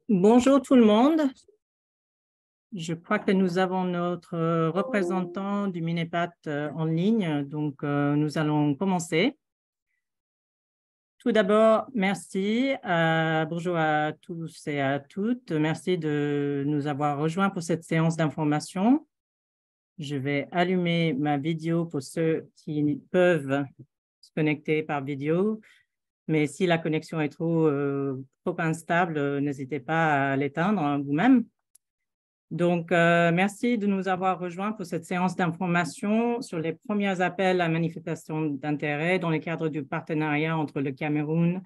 Bonjour tout le monde. Je crois que nous avons notre représentant du Minepat en ligne, donc nous allons commencer. Tout d'abord, merci. Bonjour à tous et à toutes. Merci de nous avoir rejoints pour cette séance d'information. Je vais allumer ma vidéo pour ceux qui peuvent se connecter par vidéo. Mais si la connexion est trop instable, n'hésitez pas à l'éteindre vous-même. Donc, merci de nous avoir rejoints pour cette séance d'information sur les premiers appels à manifestation d'intérêt dans le cadre du partenariat entre le Cameroun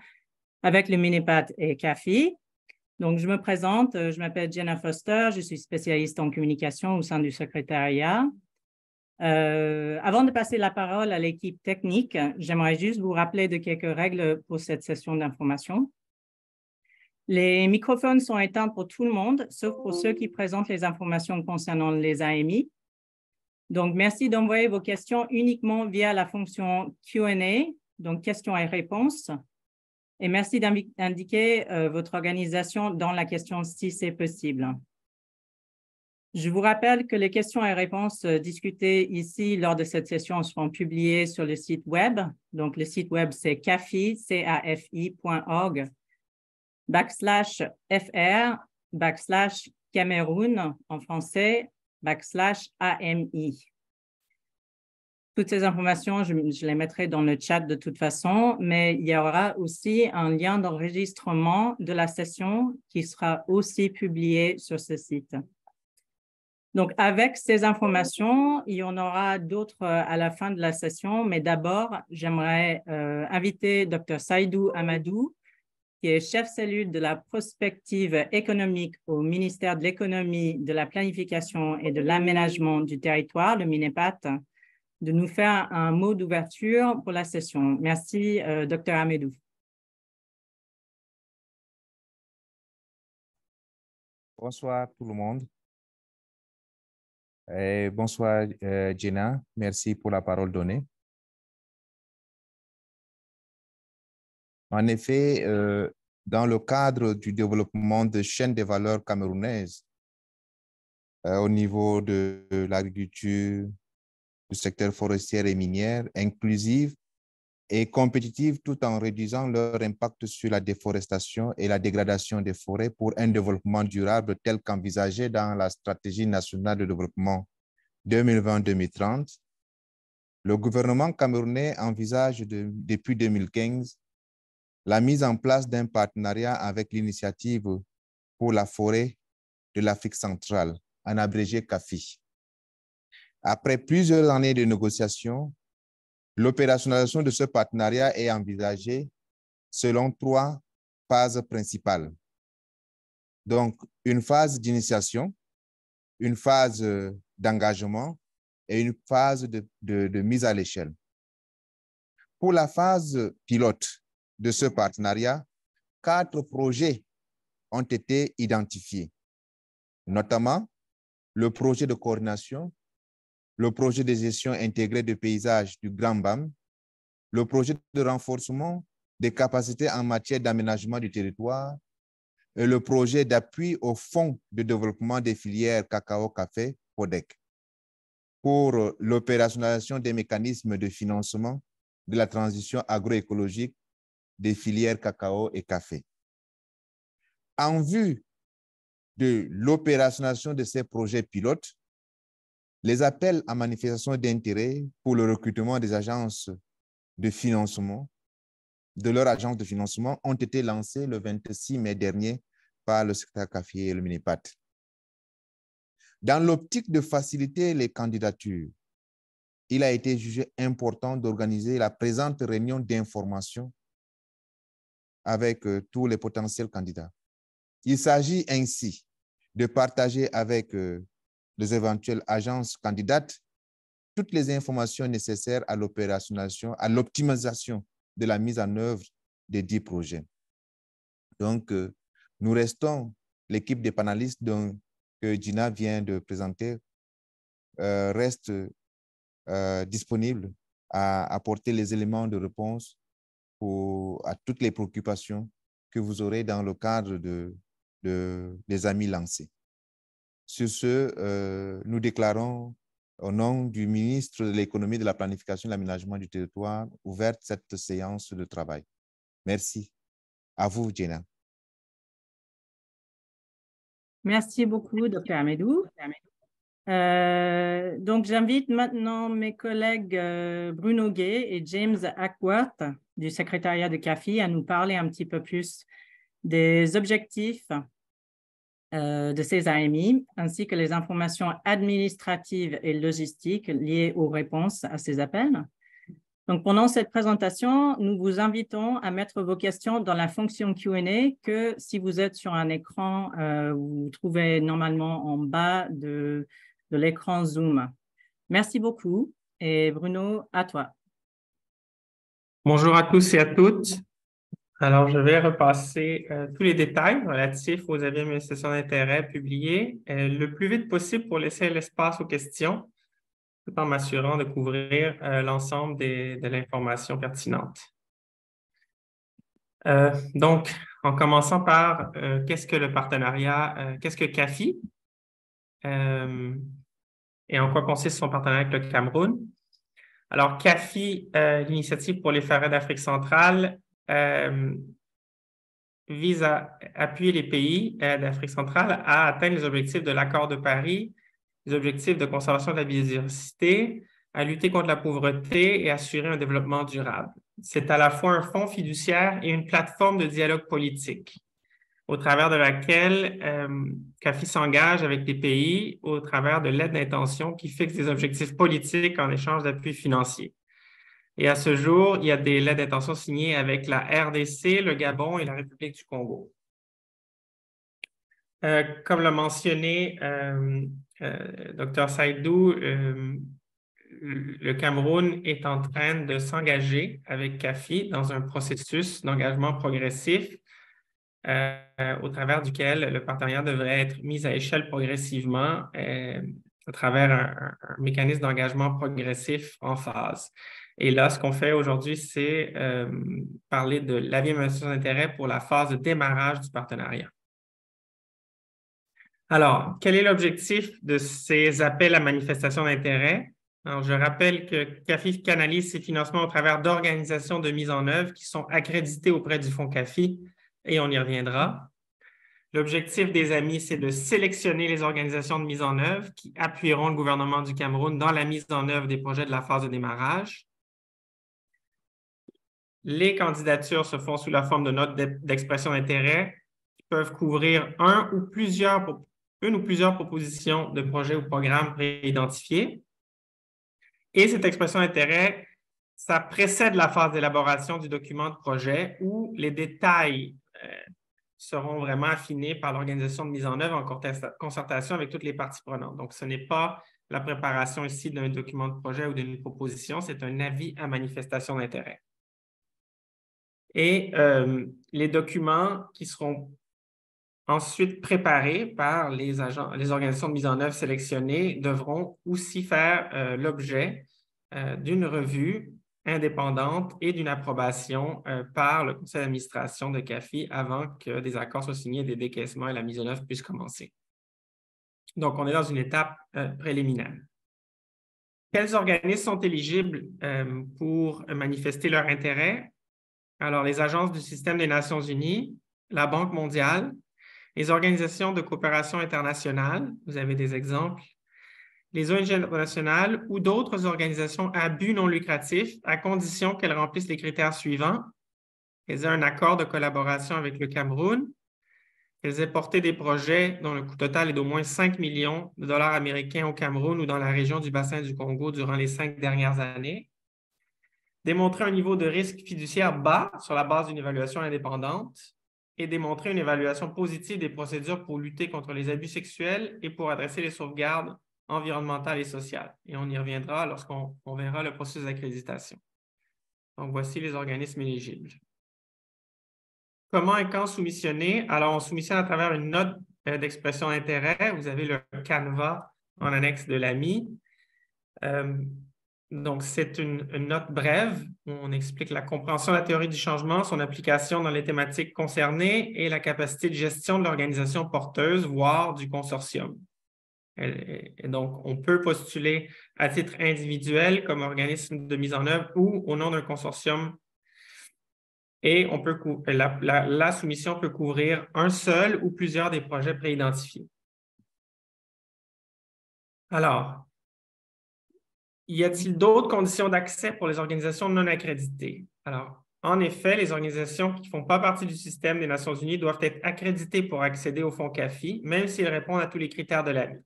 avec le Minipat et CAFI. Donc, je me présente, je m'appelle Jenna Foster, je suis spécialiste en communication au sein du secrétariat. Avant de passer la parole à l'équipe technique, j'aimerais juste vous rappeler de quelques règles pour cette session d'information. Les microphones sont éteints pour tout le monde, sauf pour ceux qui présentent les informations concernant les AMI. Donc, merci d'envoyer vos questions uniquement via la fonction Q&A, donc questions et réponses. Et merci d'indiquer votre organisation dans la question si c'est possible. Je vous rappelle que les questions et réponses discutées ici lors de cette session seront publiées sur le site web. Donc, le site web, c'est cafi.org. /fr/Cameroun en français /AMI. Toutes ces informations, je les mettrai dans le chat de toute façon, mais il y aura aussi un lien d'enregistrement de la session qui sera aussi publié sur ce site. Donc, avec ces informations, il y en aura d'autres à la fin de la session, mais d'abord, j'aimerais inviter Dr. Saïdou Amadou, qui est chef cellule de la prospective économique au ministère de l'Économie, de la Planification et de l'Aménagement du territoire, le MINEPAT, de nous faire un mot d'ouverture pour la session. Merci, Dr. Amadou. Bonsoir tout le monde. Bonsoir Jenna, merci pour la parole donnée. En effet, dans le cadre du développement de chaînes de valeur camerounaises au niveau de l'agriculture, du secteur forestier et minière, inclusive et compétitive tout en réduisant leur impact sur la déforestation et la dégradation des forêts pour un développement durable tel qu'envisagé dans la stratégie nationale de développement 2020-2030, le gouvernement camerounais envisage depuis 2015 la mise en place d'un partenariat avec l'initiative pour la forêt de l'Afrique centrale, en abrégé CAFI. Après plusieurs années de négociations, l'opérationnalisation de ce partenariat est envisagée selon 3 phases principales. Donc, une phase d'initiation, une phase d'engagement et une phase de mise à l'échelle. Pour la phase pilote de ce partenariat, 4 projets ont été identifiés, notamment le projet de coordination, le projet de gestion intégrée de paysages du Grand BAM, le projet de renforcement des capacités en matière d'aménagement du territoire et le projet d'appui au Fonds de développement des filières cacao-café, FODEC, pour l'opérationnalisation des mécanismes de financement de la transition agroécologique des filières cacao et café. En vue de l'opérationnalisation de ces projets pilotes, les appels à manifestation d'intérêt pour le recrutement des agences de financement, de leur agence de financement, ont été lancés le 26 mai dernier par le secrétaire CAFI et le MINEPAT. Dans l'optique de faciliter les candidatures, il a été jugé important d'organiser la présente réunion d'information avec tous les potentiels candidats. Il s'agit ainsi de partager avec les éventuelles agences candidates toutes les informations nécessaires à l'opérationnalisation, à l'optimisation de la mise en œuvre des 10 projets. Donc, nous restons, l'équipe des panélistes que Gina vient de présenter, reste disponible à apporter les éléments de réponse à toutes les préoccupations que vous aurez dans le cadre de des amis lancés. Sur ce, nous déclarons au nom du ministre de l'Économie, de la Planification et de l'Aménagement du territoire ouverte cette séance de travail. Merci. À vous, Jenna. Merci beaucoup, Dr. Amedou. Donc, j'invite maintenant mes collègues Bruno Gay et James Ackworth du secrétariat de CAFI à nous parler un petit peu plus des objectifs de ces AMI, ainsi que les informations administratives et logistiques liées aux réponses à ces appels. Donc, pendant cette présentation, nous vous invitons à mettre vos questions dans la fonction Q&A que si vous êtes sur un écran, vous trouvez normalement en bas de l'écran Zoom. Merci beaucoup. Et Bruno, à toi. Bonjour à tous et à toutes. Alors, je vais repasser tous les détails relatifs aux avis de manifestation d'intérêt publiés le plus vite possible pour laisser l'espace aux questions, tout en m'assurant de couvrir l'ensemble de l'information pertinente. Donc, en commençant par qu'est-ce que le partenariat, qu'est-ce que CAFI et en quoi consiste son partenariat avec le Cameroun. Alors, CAFI, l'initiative pour les forêts d'Afrique centrale, vise à appuyer les pays d'Afrique centrale à atteindre les objectifs de l'accord de Paris, les objectifs de conservation de la biodiversité, à lutter contre la pauvreté et assurer un développement durable. C'est à la fois un fonds fiduciaire et une plateforme de dialogue politique, au travers de laquelle CAFI s'engage avec les pays au travers de l'aide d'intention qui fixe des objectifs politiques en échange d'appui financier. Et à ce jour, il y a des lettres d'intention signées avec la RDC, le Gabon et la République du Congo. Comme l'a mentionné Dr. Saïdou, le Cameroun est en train de s'engager avec CAFI dans un processus d'engagement progressif au travers duquel le partenariat devrait être mis à échelle progressivement à travers un mécanisme d'engagement progressif en phase. Et là, ce qu'on fait aujourd'hui, c'est parler de l'avis de manifestation d'intérêt pour la phase de démarrage du partenariat. Alors, quel est l'objectif de ces appels à manifestation d'intérêt? Alors, je rappelle que CAFI canalise ses financements au travers d'organisations de mise en œuvre qui sont accréditées auprès du fonds CAFI, et on y reviendra. L'objectif des amis, c'est de sélectionner les organisations de mise en œuvre qui appuieront le gouvernement du Cameroun dans la mise en œuvre des projets de la phase de démarrage. Les candidatures se font sous la forme de notes d'expression d'intérêt qui peuvent couvrir une ou plusieurs propositions de projets ou programmes préidentifiés. Et cette expression d'intérêt, ça précède la phase d'élaboration du document de projet où les détails seront vraiment affinés par l'organisation de mise en œuvre en concertation avec toutes les parties prenantes. Donc, ce n'est pas la préparation ici d'un document de projet ou d'une proposition, c'est un avis à manifestation d'intérêt. Et les documents qui seront ensuite préparés par les organisations de mise en œuvre sélectionnées devront aussi faire l'objet d'une revue indépendante et d'une approbation par le conseil d'administration de CAFI avant que des accords soient signés, des décaissements et la mise en œuvre puissent commencer. Donc, on est dans une étape préliminaire. Quels organismes sont éligibles pour manifester leur intérêt? Alors, les agences du système des Nations unies, la Banque mondiale, les organisations de coopération internationale, vous avez des exemples, les ONG internationales ou d'autres organisations à but non lucratif à condition qu'elles remplissent les critères suivants. Qu'elles aient un accord de collaboration avec le Cameroun, qu'elles aient porté des projets dont le coût total est d'au moins 5 millions de dollars américains au Cameroun ou dans la région du bassin du Congo durant les 5 dernières années, démontrer un niveau de risque fiduciaire bas sur la base d'une évaluation indépendante et démontrer une évaluation positive des procédures pour lutter contre les abus sexuels et pour adresser les sauvegardes environnementales et sociales. Et on y reviendra lorsqu'on verra le processus d'accréditation. Donc, voici les organismes éligibles. Comment et quand soumissionner? Alors, on soumissionne à travers une note d'expression d'intérêt. Vous avez le canevas en annexe de l'AMI. Donc, c'est une note brève où on explique la compréhension de la théorie du changement, son application dans les thématiques concernées et la capacité de gestion de l'organisation porteuse, voire du consortium. Et donc, on peut postuler à titre individuel comme organisme de mise en œuvre ou au nom d'un consortium. Et on peut, la soumission peut couvrir un seul ou plusieurs des projets préidentifiés. Alors, y a-t-il d'autres conditions d'accès pour les organisations non accréditées? Alors, en effet, les organisations qui ne font pas partie du système des Nations unies doivent être accréditées pour accéder au fonds CAFI, même s'ils répondent à tous les critères de l'AMI.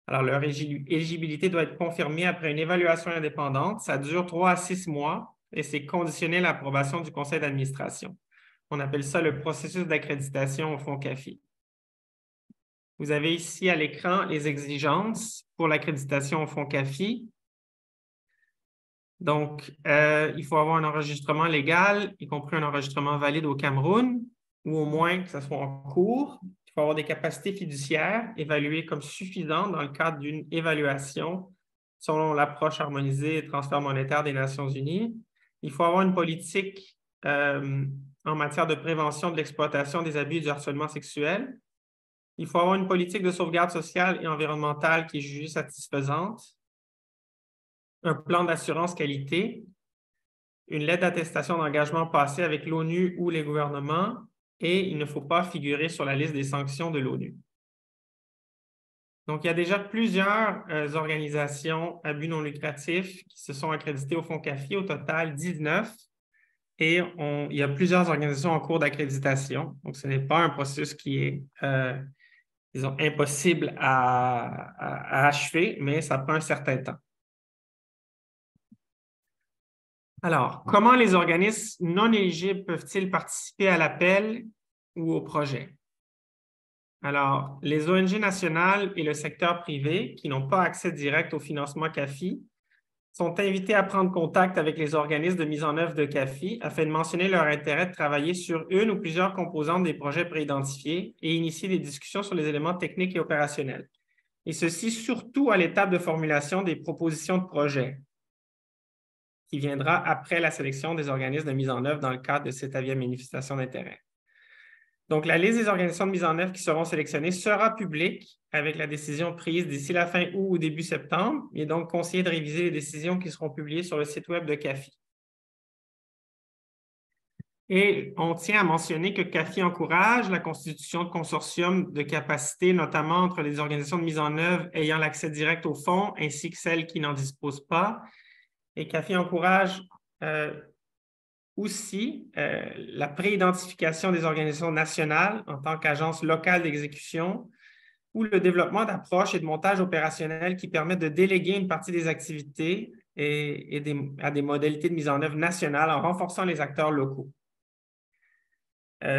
Alors, leur éligibilité doit être confirmée après une évaluation indépendante. Ça dure 3 à 6 mois et c'est conditionné à l'approbation du conseil d'administration. On appelle ça le processus d'accréditation au fonds CAFI. Vous avez ici à l'écran les exigences pour l'accréditation au fonds CAFI. Donc, il faut avoir un enregistrement légal, y compris un enregistrement valide au Cameroun, ou au moins que ce soit en cours. Il faut avoir des capacités fiduciaires évaluées comme suffisantes dans le cadre d'une évaluation selon l'approche harmonisée et transfert monétaire des Nations unies. Il faut avoir une politique en matière de prévention de l'exploitation des abus et du harcèlement sexuel. Il faut avoir une politique de sauvegarde sociale et environnementale qui est jugée satisfaisante. Un plan d'assurance qualité, une lettre d'attestation d'engagement passée avec l'ONU ou les gouvernements, et il ne faut pas figurer sur la liste des sanctions de l'ONU. Donc, il y a déjà plusieurs organisations à but non lucratif qui se sont accréditées au fonds CAFI, au total 19, et il y a plusieurs organisations en cours d'accréditation. Donc, ce n'est pas un processus qui est, disons, impossible à achever, mais ça prend un certain temps. Alors, comment les organismes non éligibles peuvent-ils participer à l'appel ou au projet? Alors, les ONG nationales et le secteur privé qui n'ont pas accès direct au financement CAFI sont invités à prendre contact avec les organismes de mise en œuvre de CAFI afin de mentionner leur intérêt de travailler sur une ou plusieurs composantes des projets préidentifiés et initier des discussions sur les éléments techniques et opérationnels. Et ceci surtout à l'étape de formulation des propositions de projet, qui viendra après la sélection des organismes de mise en œuvre dans le cadre de cette avis à manifestation d'intérêt. Donc, la liste des organisations de mise en œuvre qui seront sélectionnées sera publique avec la décision prise d'ici la fin août ou début septembre. Il est donc conseillé de réviser les décisions qui seront publiées sur le site web de CAFI. Et on tient à mentionner que CAFI encourage la constitution de consortiums de capacité, notamment entre les organisations de mise en œuvre ayant l'accès direct au fonds ainsi que celles qui n'en disposent pas. Et CAFI encourage aussi la préidentification des organisations nationales en tant qu'agence locale d'exécution ou le développement d'approches et de montages opérationnels qui permettent de déléguer une partie des activités à des modalités de mise en œuvre nationales en renforçant les acteurs locaux.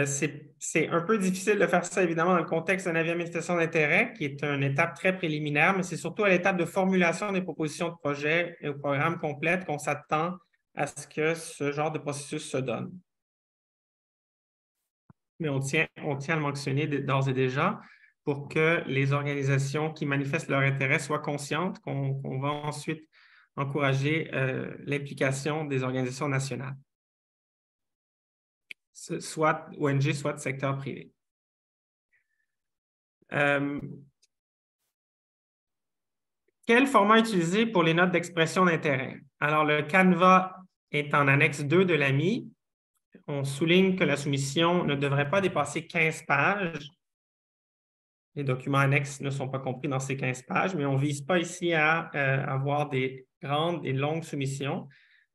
C'est un peu difficile de faire ça, évidemment, dans le contexte d'un avis à manifestation d'intérêt, qui est une étape très préliminaire, mais c'est surtout à l'étape de formulation des propositions de projet et au programme complète qu'on s'attend à ce que ce genre de processus se donne. Mais on tient à le mentionner d'ores et déjà pour que les organisations qui manifestent leur intérêt soient conscientes qu'on va ensuite encourager l'implication des organisations nationales, soit ONG, soit de secteur privé. Quel format utiliser pour les notes d'expression d'intérêt? Alors, le Canva est en annexe 2 de l'AMI. On souligne que la soumission ne devrait pas dépasser 15 pages. Les documents annexes ne sont pas compris dans ces 15 pages, mais on ne vise pas ici à avoir des grandes et longues soumissions,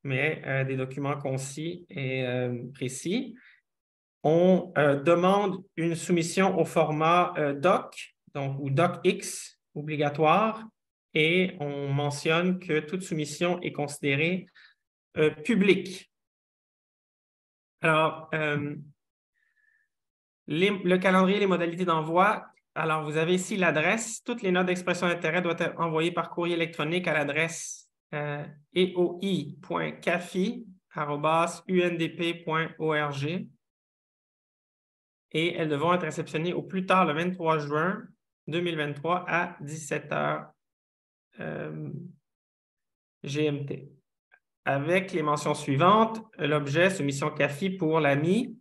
mais des documents concis et précis. On demande une soumission au format doc, donc ou docx obligatoire, et on mentionne que toute soumission est considérée publique. Alors, le calendrier et les modalités d'envoi. Alors, vous avez ici l'adresse. Toutes les notes d'expression d'intérêt doivent être envoyées par courrier électronique à l'adresse eoi.cafi@undp.org et elles devront être réceptionnées au plus tard le 23 juin 2023 à 17 h GMT. Avec les mentions suivantes, l'objet soumission CAFI pour l'AMI,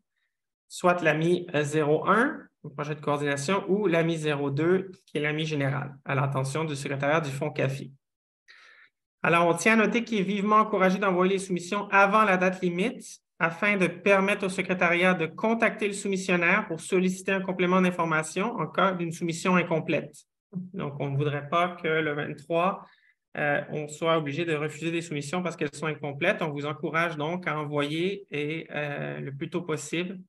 soit l'AMI 01, le projet de coordination, ou l'AMI 02, qui est l'AMI général, à l'attention du secrétariat du fonds CAFI. Alors, on tient à noter qu'il est vivement encouragé d'envoyer les soumissions avant la date limite afin de permettre au secrétariat de contacter le soumissionnaire pour solliciter un complément d'information en cas d'une soumission incomplète. Donc, on ne voudrait pas que le 23, on soit obligé de refuser des soumissions parce qu'elles sont incomplètes. On vous encourage donc à envoyer le plus tôt possible.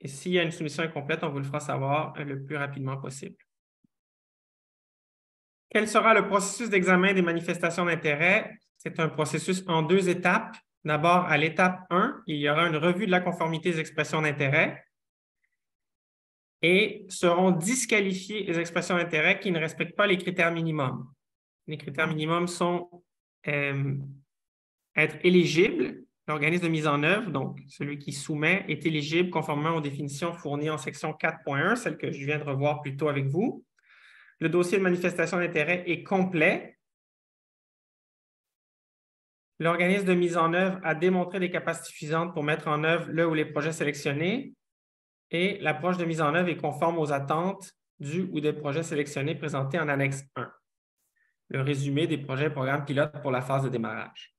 Et s'il y a une soumission incomplète, on vous le fera savoir le plus rapidement possible. Quel sera le processus d'examen des manifestations d'intérêt? C'est un processus en 2 étapes. D'abord, à l'étape 1, il y aura une revue de la conformité des expressions d'intérêt et seront disqualifiées les expressions d'intérêt qui ne respectent pas les critères minimums. Les critères minimums sont être éligible. L'organisme de mise en œuvre, donc celui qui soumet, est éligible conformément aux définitions fournies en section 4.1, celle que je viens de revoir plus tôt avec vous. Le dossier de manifestation d'intérêt est complet. L'organisme de mise en œuvre a démontré des capacités suffisantes pour mettre en œuvre le ou les projets sélectionnés et l'approche de mise en œuvre est conforme aux attentes du ou des projets sélectionnés présentés en annexe 1. Le résumé des projets et programmes pilotes pour la phase de démarrage.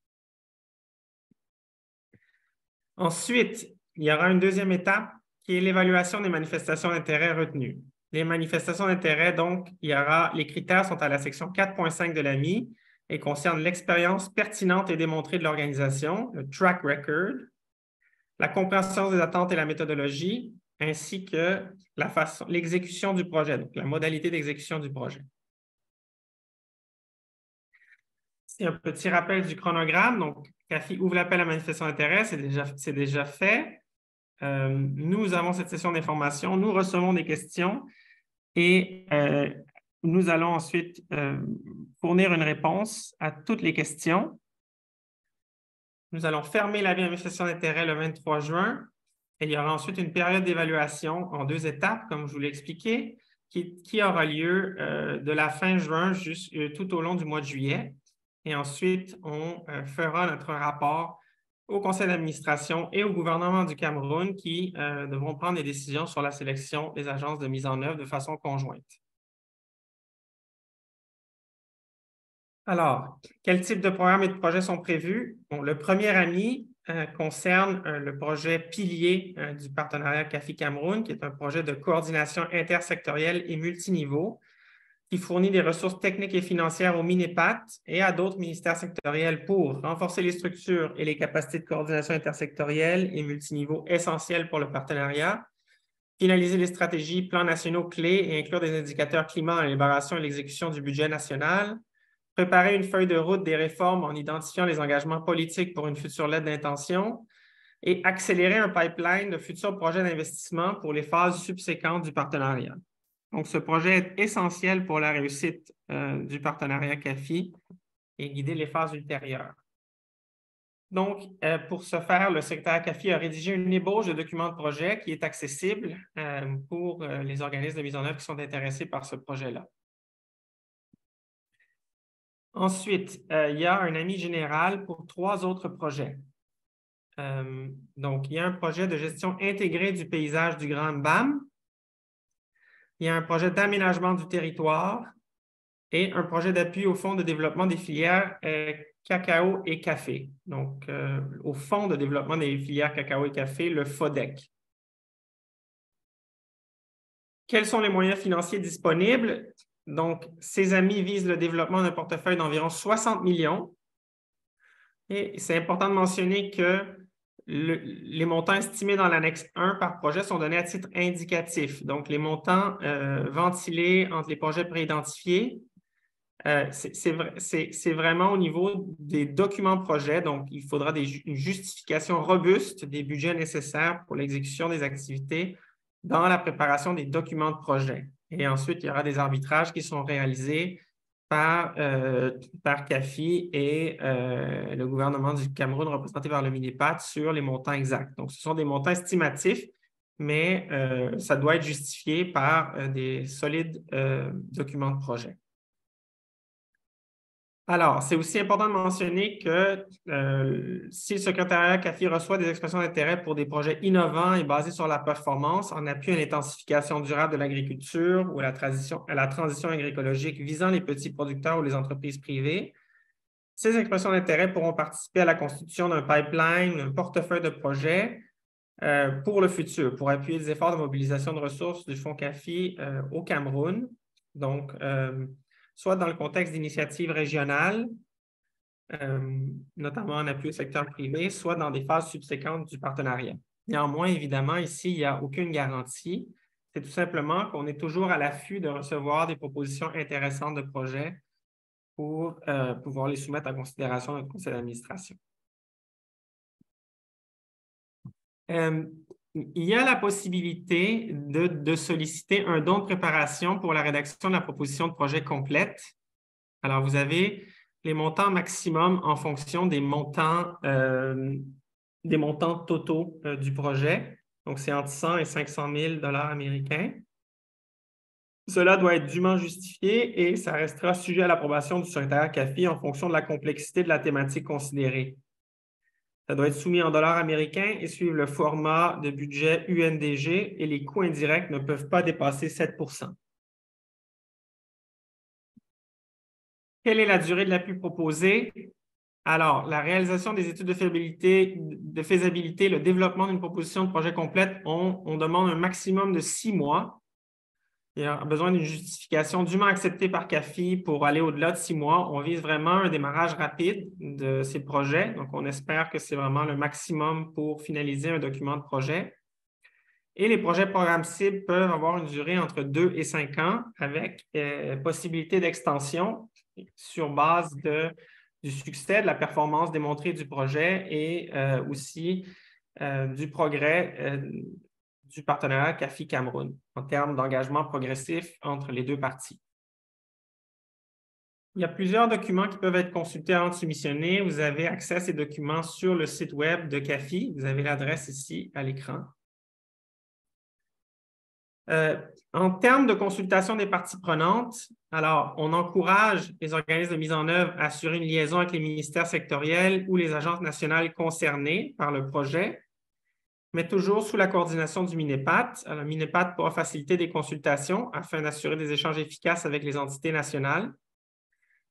Ensuite, il y aura une deuxième étape qui est l'évaluation des manifestations d'intérêt retenues. Les manifestations d'intérêt, donc, les critères sont à la section 4.5 de l'AMI et concernent l'expérience pertinente et démontrée de l'organisation, le track record, la compréhension des attentes et la méthodologie, ainsi que l'exécution du projet, donc la modalité d'exécution du projet. C'est un petit rappel du chronogramme. Donc, CAFI ouvre l'appel à manifestation d'intérêt, c'est déjà fait. Nous avons cette session d'information, nous recevons des questions et nous allons ensuite fournir une réponse à toutes les questions. Nous allons fermer l'avis à manifestation d'intérêt le 23 juin et il y aura ensuite une période d'évaluation en 2 étapes, comme je vous l'ai expliqué, qui aura lieu de la fin juin tout au long du mois de juillet. Et ensuite, on fera notre rapport au conseil d'administration et au gouvernement du Cameroun qui devront prendre des décisions sur la sélection des agences de mise en œuvre de façon conjointe. Alors, quel type de programmes et de projets sont prévus? Bon, le premier AMI concerne le projet pilier du partenariat CAFI Cameroun, qui est un projet de coordination intersectorielle et multiniveau qui fournit des ressources techniques et financières au MINEPAT et à d'autres ministères sectoriels pour renforcer les structures et les capacités de coordination intersectorielle et multiniveau essentielles pour le partenariat, finaliser les stratégies, plans nationaux clés et inclure des indicateurs climat dans l'élaboration et l'exécution du budget national, préparer une feuille de route des réformes en identifiant les engagements politiques pour une future lettre d'intention et accélérer un pipeline de futurs projets d'investissement pour les phases subséquentes du partenariat. Donc, ce projet est essentiel pour la réussite du partenariat CAFI et guider les phases ultérieures. Donc, pour ce faire, le secrétariat CAFI a rédigé une ébauche de document de projet qui est accessible pour les organismes de mise en œuvre qui sont intéressés par ce projet-là. Ensuite, il y a un ami général pour 3 autres projets. Donc, il y a un projet de gestion intégrée du paysage du Grand Mbam. Il y a un projet d'aménagement du territoire et un projet d'appui au Fonds de développement des filières cacao et café. Donc, au Fonds de développement des filières cacao et café, le FODEC. Quels sont les moyens financiers disponibles? Donc, ces amis visent le développement d'un portefeuille d'environ 60 millions. Et c'est important de mentionner que les montants estimés dans l'annexe 1 par projet sont donnés à titre indicatif. Donc, les montants ventilés entre les projets préidentifiés, c'est vraiment au niveau des documents projets. Donc, il faudra une justification robuste des budgets nécessaires pour l'exécution des activités dans la préparation des documents de projet. Et ensuite, il y aura des arbitrages qui sont réalisés par CAFI et le gouvernement du Cameroun représenté par le MINEPAT sur les montants exacts. Donc, ce sont des montants estimatifs, mais ça doit être justifié par des solides documents de projet. Alors, c'est aussi important de mentionner que si le secrétariat CAFI reçoit des expressions d'intérêt pour des projets innovants et basés sur la performance en appui à l'intensification durable de l'agriculture ou à la transition agroécologique visant les petits producteurs ou les entreprises privées, ces expressions d'intérêt pourront participer à la constitution d'un pipeline, d'un portefeuille de projets pour le futur, pour appuyer les efforts de mobilisation de ressources du Fonds CAFI au Cameroun. Donc, soit dans le contexte d'initiatives régionales, notamment en appui au secteur privé, soit dans des phases subséquentes du partenariat. Néanmoins, évidemment, ici, il n'y a aucune garantie. C'est tout simplement qu'on est toujours à l'affût de recevoir des propositions intéressantes de projets pour pouvoir les soumettre à considération de notre conseil d'administration. Il y a la possibilité de solliciter un don de préparation pour la rédaction de la proposition de projet complète. Alors, vous avez les montants maximum en fonction des montants totaux du projet. Donc, c'est entre 100 et 500 000 $ américains. Cela doit être dûment justifié et ça restera sujet à l'approbation du secrétariat CAFI en fonction de la complexité de la thématique considérée. Ça doit être soumis en dollars américains et suivre le format de budget UNDG et les coûts indirects ne peuvent pas dépasser 7 %. Quelle est la durée de l'appui proposée? Alors, la réalisation des études de faisabilité, le développement d'une proposition de projet complète, on demande un maximum de 6 mois. Il y a besoin d'une justification dûment acceptée par CAFI pour aller au-delà de 6 mois. On vise vraiment un démarrage rapide de ces projets. Donc, on espère que c'est vraiment le maximum pour finaliser un document de projet. Et les projets programmes cibles peuvent avoir une durée entre 2 et 5 ans avec possibilité d'extension sur base du succès, de la performance démontrée du projet et aussi du progrès du partenariat CAFI-Cameroun en termes d'engagement progressif entre les deux parties. Il y a plusieurs documents qui peuvent être consultés avant de soumissionner. Vous avez accès à ces documents sur le site web de CAFI. Vous avez l'adresse ici à l'écran. En termes de consultation des parties prenantes, alors, on encourage les organismes de mise en œuvre à assurer une liaison avec les ministères sectoriels ou les agences nationales concernées par le projet, mais toujours sous la coordination du MINEPAT. Alors, le MINEPAT pourra faciliter des consultations afin d'assurer des échanges efficaces avec les entités nationales.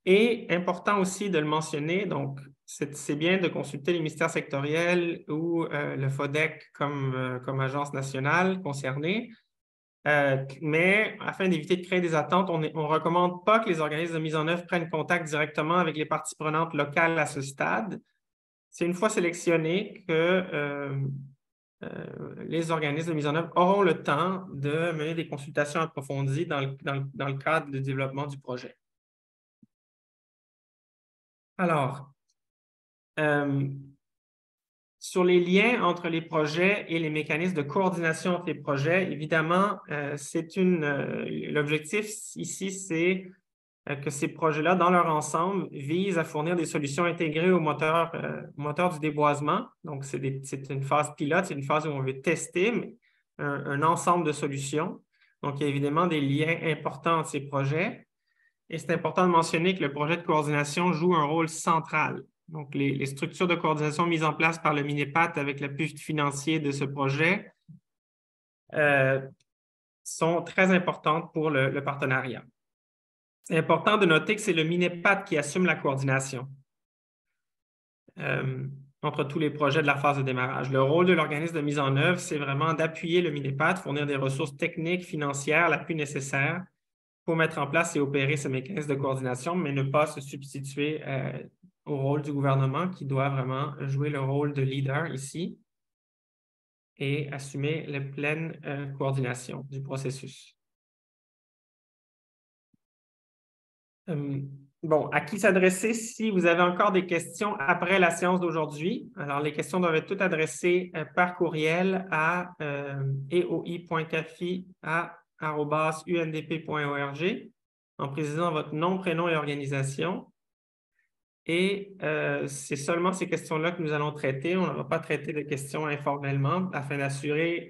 Et important aussi de le mentionner, donc c'est bien de consulter les ministères sectoriels ou le FODEC comme agence nationale concernée, mais afin d'éviter de créer des attentes, on ne recommande pas que les organismes de mise en œuvre prennent contact directement avec les parties prenantes locales à ce stade. C'est une fois sélectionnés que les organismes de mise en œuvre auront le temps de mener des consultations approfondies dans le cadre du développement du projet. Alors, sur les liens entre les projets et les mécanismes de coordination entre les projets, évidemment, l'objectif ici, c'est que ces projets-là, dans leur ensemble, visent à fournir des solutions intégrées au moteur du déboisement. Donc, c'est une phase pilote, c'est une phase où on veut tester un ensemble de solutions. Donc, il y a évidemment des liens importants entre ces projets. Et c'est important de mentionner que le projet de coordination joue un rôle central. Donc, les structures de coordination mises en place par le MINEPAT avec l'appui financier de ce projet sont très importantes pour le partenariat. C'est important de noter que c'est le MINEPAT qui assume la coordination entre tous les projets de la phase de démarrage. Le rôle de l'organisme de mise en œuvre, c'est vraiment d'appuyer le MINEPAT, fournir des ressources techniques, financières, l'appui nécessaire pour mettre en place et opérer ce mécanisme de coordination, mais ne pas se substituer au rôle du gouvernement qui doit vraiment jouer le rôle de leader ici et assumer la pleine coordination du processus. Bon, à qui s'adresser si vous avez encore des questions après la séance d'aujourd'hui? Alors, les questions doivent être toutes adressées par courriel à eoi.cafi@undp.org en précisant votre nom, prénom et organisation. Et c'est seulement ces questions-là que nous allons traiter. On ne va pas traiter de questions informellement afin d'assurer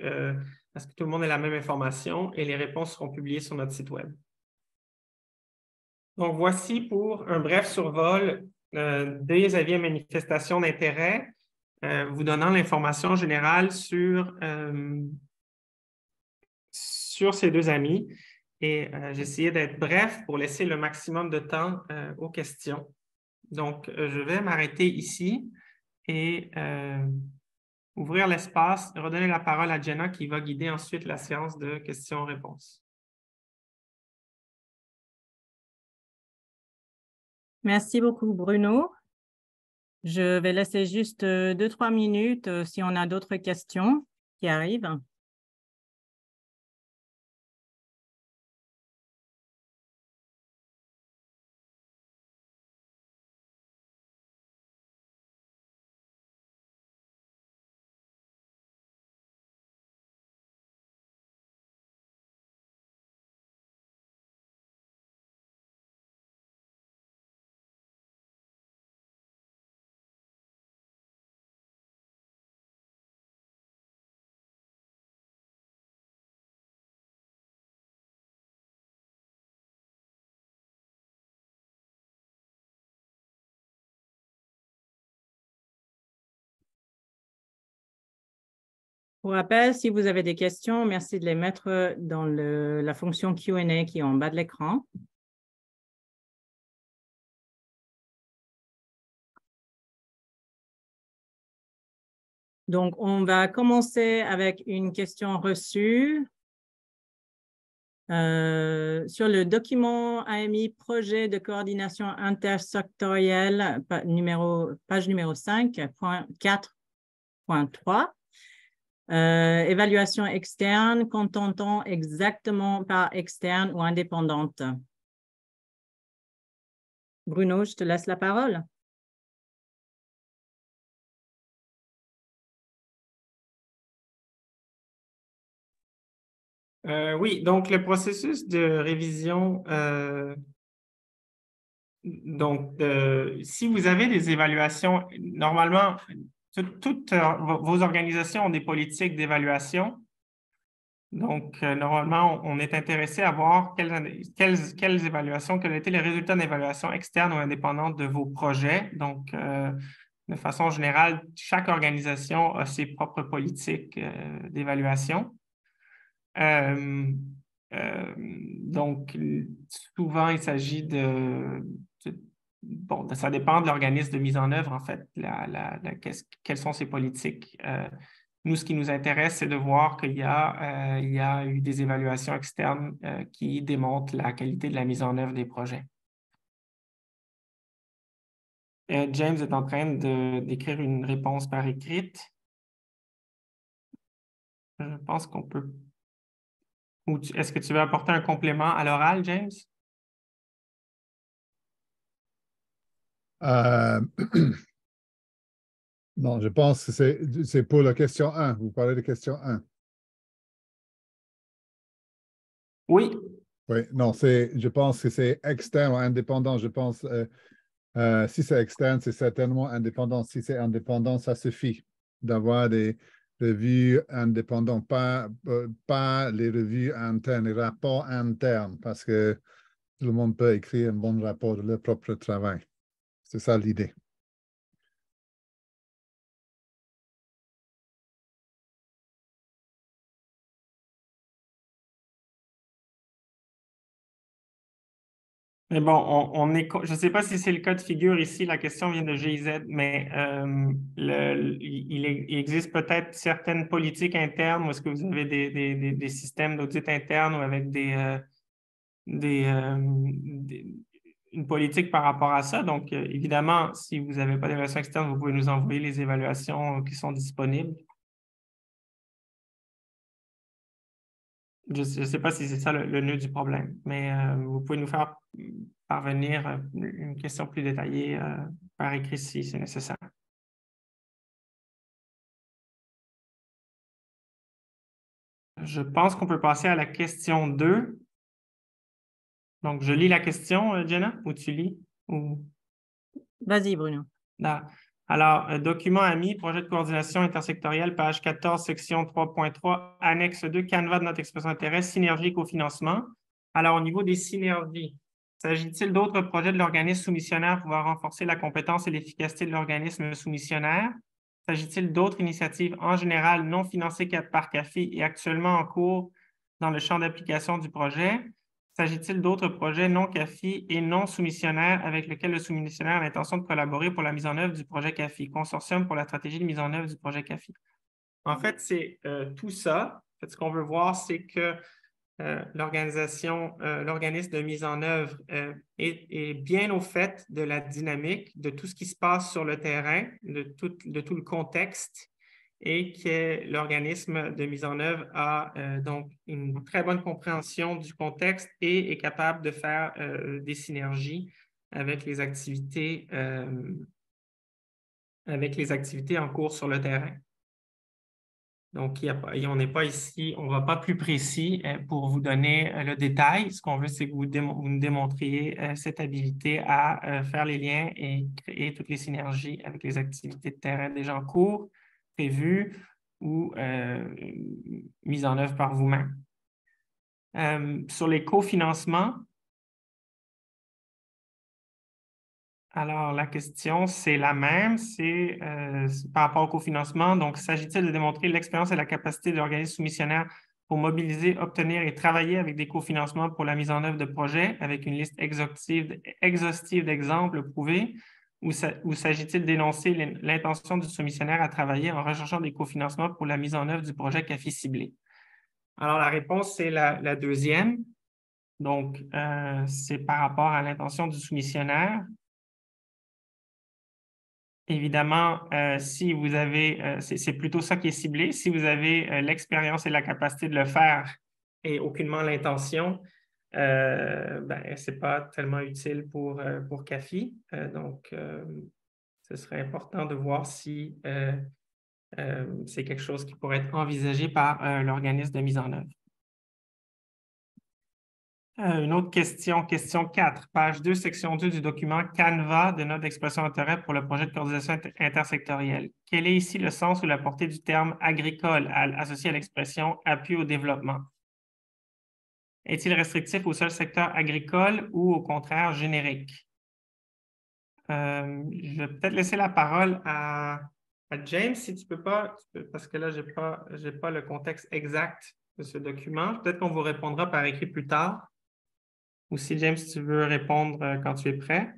à ce que tout le monde ait la même information et les réponses seront publiées sur notre site web. Donc, voici pour un bref survol des avis et manifestations d'intérêt, vous donnant l'information générale sur ces deux amis. Et j'ai essayé d'être bref pour laisser le maximum de temps aux questions. Donc, je vais m'arrêter ici et ouvrir l'espace, redonner la parole à Jenna qui va guider ensuite la séance de questions-réponses. Merci beaucoup, Bruno. Je vais laisser juste 2-3 minutes si on a d'autres questions qui arrivent. Pour rappel, si vous avez des questions, merci de les mettre dans la fonction Q&A qui est en bas de l'écran. Donc, on va commencer avec une question reçue sur le document AMI projet de coordination intersectorielle, page numéro 5.4.3. Évaluation externe, qu'entend-on exactement par externe ou indépendante? Bruno, je te laisse la parole. Oui, donc le processus de révision, si vous avez des évaluations, normalement, toutes vos organisations ont des politiques d'évaluation. Donc, normalement, on est intéressé à voir quelles évaluations, quels étaient les résultats d'évaluation externe ou indépendante de vos projets. Donc, de façon générale, chaque organisation a ses propres politiques d'évaluation. Donc, souvent, il s'agit bon, ça dépend de l'organisme de mise en œuvre, en fait, quelles sont ses politiques. Nous, ce qui nous intéresse, c'est de voir qu'il y a eu des évaluations externes qui démontrent la qualité de la mise en œuvre des projets. James est en train d'écrire une réponse par écrite. Je pense qu'on peut... Est-ce que tu veux apporter un complément à l'oral, James? Non, je pense que c'est pour la question 1. Vous parlez de question 1. Oui. Oui, non, je pense que c'est externe ou indépendant. Je pense si c'est externe, c'est certainement indépendant. Si c'est indépendant, ça suffit d'avoir des revues indépendantes, pas les revues internes, les rapports internes, parce que tout le monde peut écrire un bon rapport de leur propre travail. C'est ça l'idée. Mais bon, je ne sais pas si c'est le cas de figure ici, la question vient de GIZ, mais il existe peut-être certaines politiques internes où est-ce que vous avez des systèmes d'audit interne ou avec une politique par rapport à ça. Donc, évidemment, si vous n'avez pas d'évaluation externe, vous pouvez nous envoyer les évaluations qui sont disponibles. Je ne sais pas si c'est ça le nœud du problème, mais vous pouvez nous faire parvenir une question plus détaillée par écrit si c'est nécessaire. Je pense qu'on peut passer à la question 2. Donc, je lis la question, Jenna, ou tu lis? Ou... Vas-y, Bruno. Alors, document AMI, projet de coordination intersectorielle, page 14, section 3.3, annexe 2, canevas de notre expression d'intérêt, synergie cofinancement. Alors, au niveau des synergies, S'agit-il d'autres projets de l'organisme soumissionnaire pouvant renforcer la compétence et l'efficacité de l'organisme soumissionnaire? S'agit-il d'autres initiatives en général non financées par CAFI et actuellement en cours dans le champ d'application du projet? S'agit-il d'autres projets non CAFI et non soumissionnaires avec lesquels le soumissionnaire a l'intention de collaborer pour la mise en œuvre du projet CAFI? Consortium pour la stratégie de mise en œuvre du projet CAFI. En fait, c'est tout ça. En fait, ce qu'on veut voir, c'est que l'organisme de mise en œuvre est bien au fait de la dynamique, de tout ce qui se passe sur le terrain, de tout le contexte, et que l'organisme de mise en œuvre a donc une très bonne compréhension du contexte et est capable de faire des synergies avec les activités en cours sur le terrain. Donc, on n'est pas ici, on ne va pas plus précis pour vous donner le détail. Ce qu'on veut, c'est que vous nous démontriez cette habilité à faire les liens et créer toutes les synergies avec les activités de terrain déjà en cours, prévues ou mises en œuvre par vous-même. Sur les cofinancements, alors, la question, c'est la même, c'est par rapport au cofinancement. Donc, s'agit-il de démontrer l'expérience et la capacité de l'organisme soumissionnaire pour mobiliser, obtenir et travailler avec des cofinancements pour la mise en œuvre de projets avec une liste exhaustive d'exemples prouvés, ou s'agit-il d'énoncer l'intention du soumissionnaire à travailler en recherchant des cofinancements pour la mise en œuvre du projet CAFI ciblé? Alors, la réponse, c'est la deuxième. Donc, c'est par rapport à l'intention du soumissionnaire. Évidemment, si vous avez, c'est plutôt ça qui est ciblé. Si vous avez l'expérience et la capacité de le faire et aucunement l'intention, ce n'est pas tellement utile pour CAFI. Donc, ce serait important de voir si c'est quelque chose qui pourrait être envisagé par l'organisme de mise en œuvre. Une autre question, question 4, page 2, section 2 du document Canva de note d'expression d'intérêt pour le projet de coordination intersectorielle. Quel est ici le sens ou la portée du terme agricole associé à l'expression appui au développement? Est-il restrictif au seul secteur agricole ou au contraire générique? Je vais peut-être laisser la parole à James, si tu peux pas, parce que là, je n'ai pas le contexte exact de ce document. Peut-être qu'on vous répondra par écrit plus tard. Ou si, James, tu veux répondre quand tu es prêt.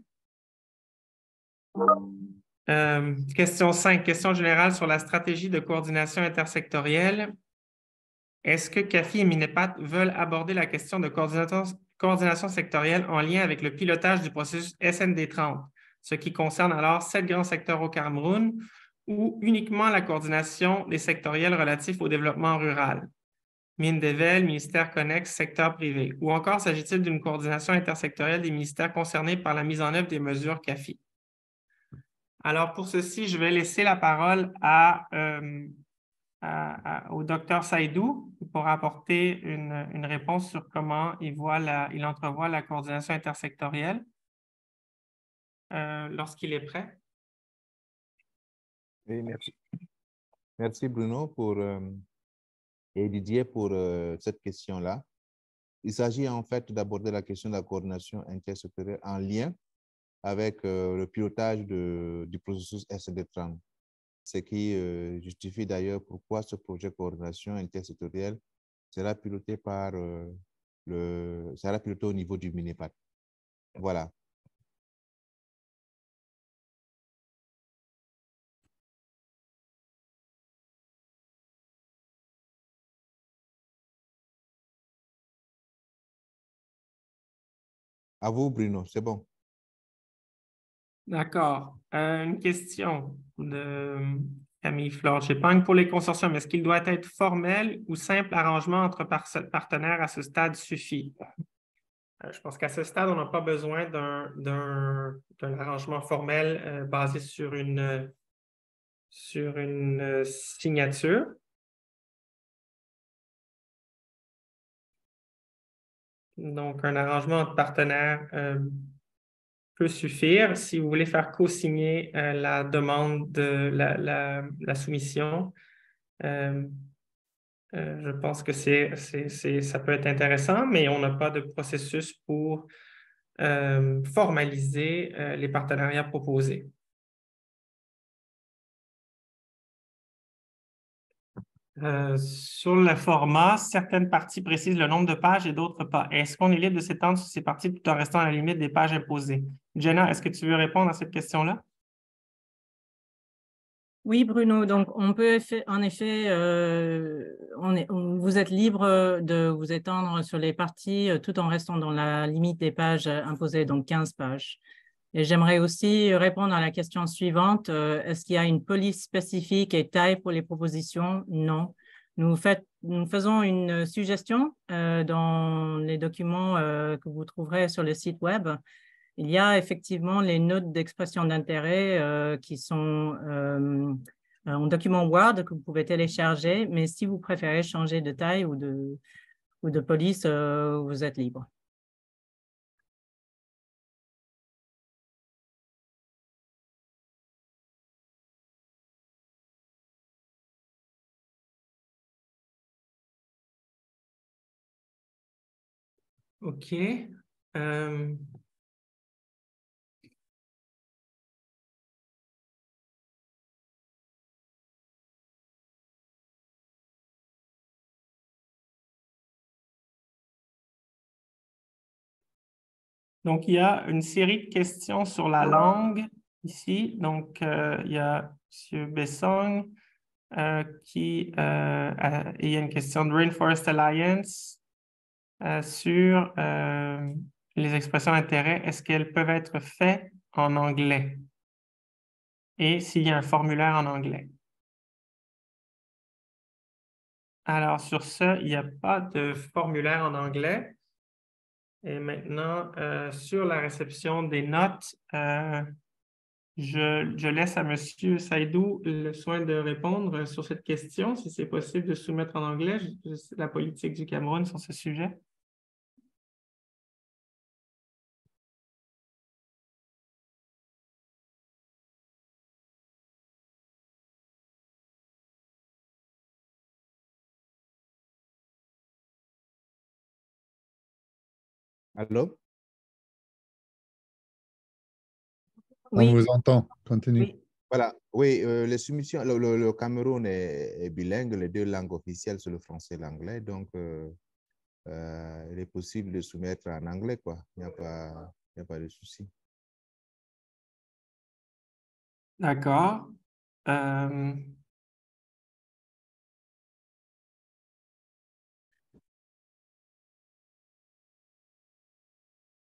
Question 5, question générale sur la stratégie de coordination intersectorielle. Est-ce que CAFI et Minepat veulent aborder la question de coordination sectorielle en lien avec le pilotage du processus SND30, ce qui concerne alors 7 grands secteurs au Cameroun, ou uniquement la coordination des sectoriels relatifs au développement rural? Mindevel, ministère connexe, secteur privé. Ou encore s'agit-il d'une coordination intersectorielle des ministères concernés par la mise en œuvre des mesures CAFI? Alors, pour ceci, je vais laisser la parole au Dr Saïdou pour apporter une réponse sur comment il entrevoit la coordination intersectorielle lorsqu'il est prêt. Oui, merci. Merci Bruno et Didier pour cette question-là. Il s'agit en fait d'aborder la question de la coordination intersectorielle en lien avec le pilotage du processus SD30, ce qui justifie d'ailleurs pourquoi ce projet de coordination intersectorielle sera piloté sera piloté au niveau du Minepat. Voilà. À vous, Bruno, c'est bon. D'accord. Une question de Camille Flore. J'épargne pour les consortiums. Est-ce qu'il doit être formel ou simple arrangement entre partenaires à ce stade suffit? Je pense qu'à ce stade, on n'a pas besoin d'un arrangement formel basé sur une signature. Donc, un arrangement entre partenaires peut suffire. Si vous voulez faire co-signer la demande de la soumission, je pense que ça peut être intéressant, mais on n'a pas de processus pour formaliser les partenariats proposés. Sur le format, certaines parties précisent le nombre de pages et d'autres pas. Est-ce qu'on est libre de s'étendre sur ces parties tout en restant à la limite des pages imposées? Jenna, est-ce que tu veux répondre à cette question-là? Oui, Bruno. Donc, on peut en effet, vous êtes libre de vous étendre sur les parties tout en restant dans la limite des pages imposées, donc 15 pages. Et j'aimerais aussi répondre à la question suivante. Est-ce qu'il y a une police spécifique et taille pour les propositions? Non. Nous faisons une suggestion dans les documents que vous trouverez sur le site web. Il y a effectivement les notes d'expression d'intérêt qui sont en document Word que vous pouvez télécharger, mais si vous préférez changer de taille ou de police, vous êtes libre. OK. Donc, il y a une série de questions sur la langue ici. Donc, il y a M. Bessong et il y a une question de Rainforest Alliance sur les expressions d'intérêt. Est-ce qu'elles peuvent être faites en anglais? Et s'il y a un formulaire en anglais. Alors, sur ce, il n'y a pas de formulaire en anglais. Et maintenant, sur la réception des notes, je laisse à M. Saïdou le soin de répondre sur cette question, si c'est possible de soumettre en anglais la politique du Cameroun sur ce sujet. Allô? Oui. On vous entend. Continue. Oui. Voilà, oui, les soumissions, le Cameroun est bilingue, les deux langues officielles, c'est le français et l'anglais, donc il est possible de soumettre en anglais, quoi. Il n'y a pas de souci. D'accord.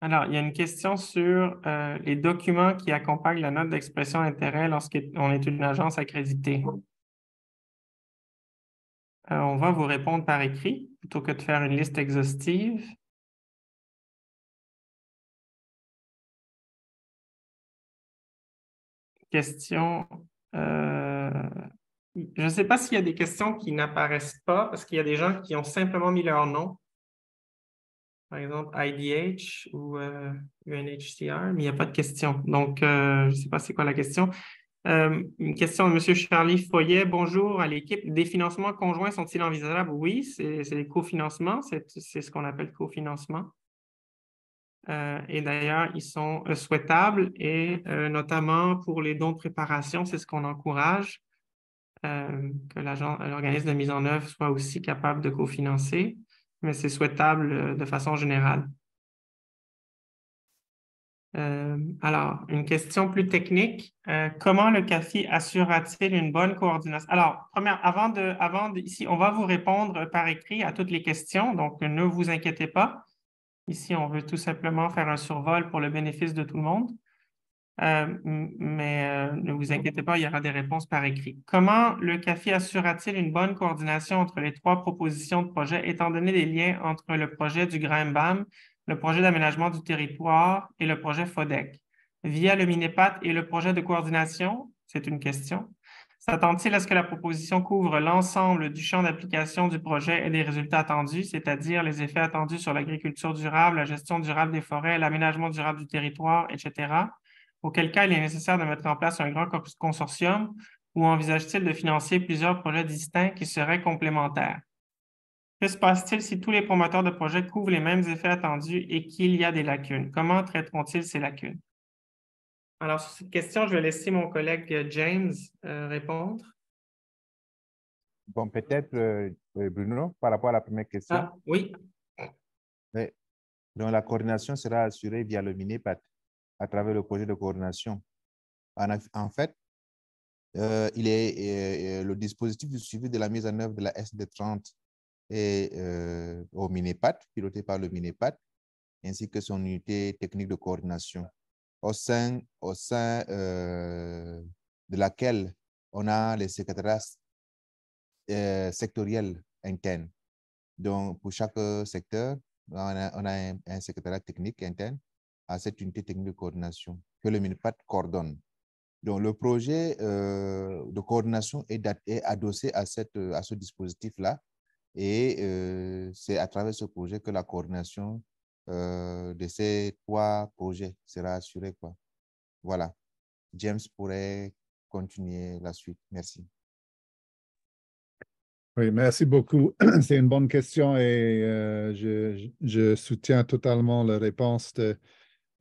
Alors, il y a une question sur les documents qui accompagnent la note d'expression d'intérêt lorsqu'on est une agence accréditée. On va vous répondre par écrit plutôt que de faire une liste exhaustive. Question. Je ne sais pas s'il y a des questions qui n'apparaissent pas parce qu'il y a des gens qui ont simplement mis leur nom. Par exemple, IDH ou UNHCR, mais il n'y a pas de question. Donc, je ne sais pas c'est quoi la question. Une question de M. Charlie Foyer. Bonjour à l'équipe. Des financements conjoints sont-ils envisageables? Oui, c'est des cofinancements. C'est ce qu'on appelle cofinancement. Et d'ailleurs, ils sont souhaitables et notamment pour les dons de préparation, c'est ce qu'on encourage, que l'organisme de mise en œuvre soit aussi capable de cofinancer, mais c'est souhaitable de façon générale. Alors, une question plus technique. Comment le CAFI assurera-t-il une bonne coordination? Alors, ici, on va vous répondre par écrit à toutes les questions, donc ne vous inquiétez pas. Ici, on veut tout simplement faire un survol pour le bénéfice de tout le monde. Mais ne vous inquiétez pas, il y aura des réponses par écrit. Comment le CAFI assurera-t-il une bonne coordination entre les trois propositions de projet, étant donné les liens entre le projet du GRAMBAM, le projet d'aménagement du territoire et le projet FODEC? Via le MINEPAT et le projet de coordination? C'est une question. S'attend-il à ce que la proposition couvre l'ensemble du champ d'application du projet et des résultats attendus, c'est-à-dire les effets attendus sur l'agriculture durable, la gestion durable des forêts, l'aménagement durable du territoire, etc.? Auquel cas il est nécessaire de mettre en place un grand consortium ou envisage-t-il de financer plusieurs projets distincts qui seraient complémentaires? Que se passe-t-il si tous les promoteurs de projets couvrent les mêmes effets attendus et qu'il y a des lacunes? Comment traiteront-ils ces lacunes? Alors, sur cette question, je vais laisser mon collègue James répondre. Bon, peut-être, Bruno, par rapport à la première question. Ah, oui. Donc, la coordination sera assurée via le MINEPAT à travers le projet de coordination. En fait, le dispositif de suivi de la mise en œuvre de la SD30 est au MINEPAT, piloté par le MINEPAT, ainsi que son unité technique de coordination, au sein de laquelle on a les secrétariats sectoriels internes. Donc, pour chaque secteur, on a un secrétariat technique interne à cette unité technique de coordination que le MINEPAT coordonne. Donc, le projet de coordination est adossé à ce dispositif-là et c'est à travers ce projet que la coordination de ces 3 projets sera assurée, quoi. Voilà. James pourrait continuer la suite. Merci. Oui, merci beaucoup. C'est une bonne question et je soutiens totalement la réponse de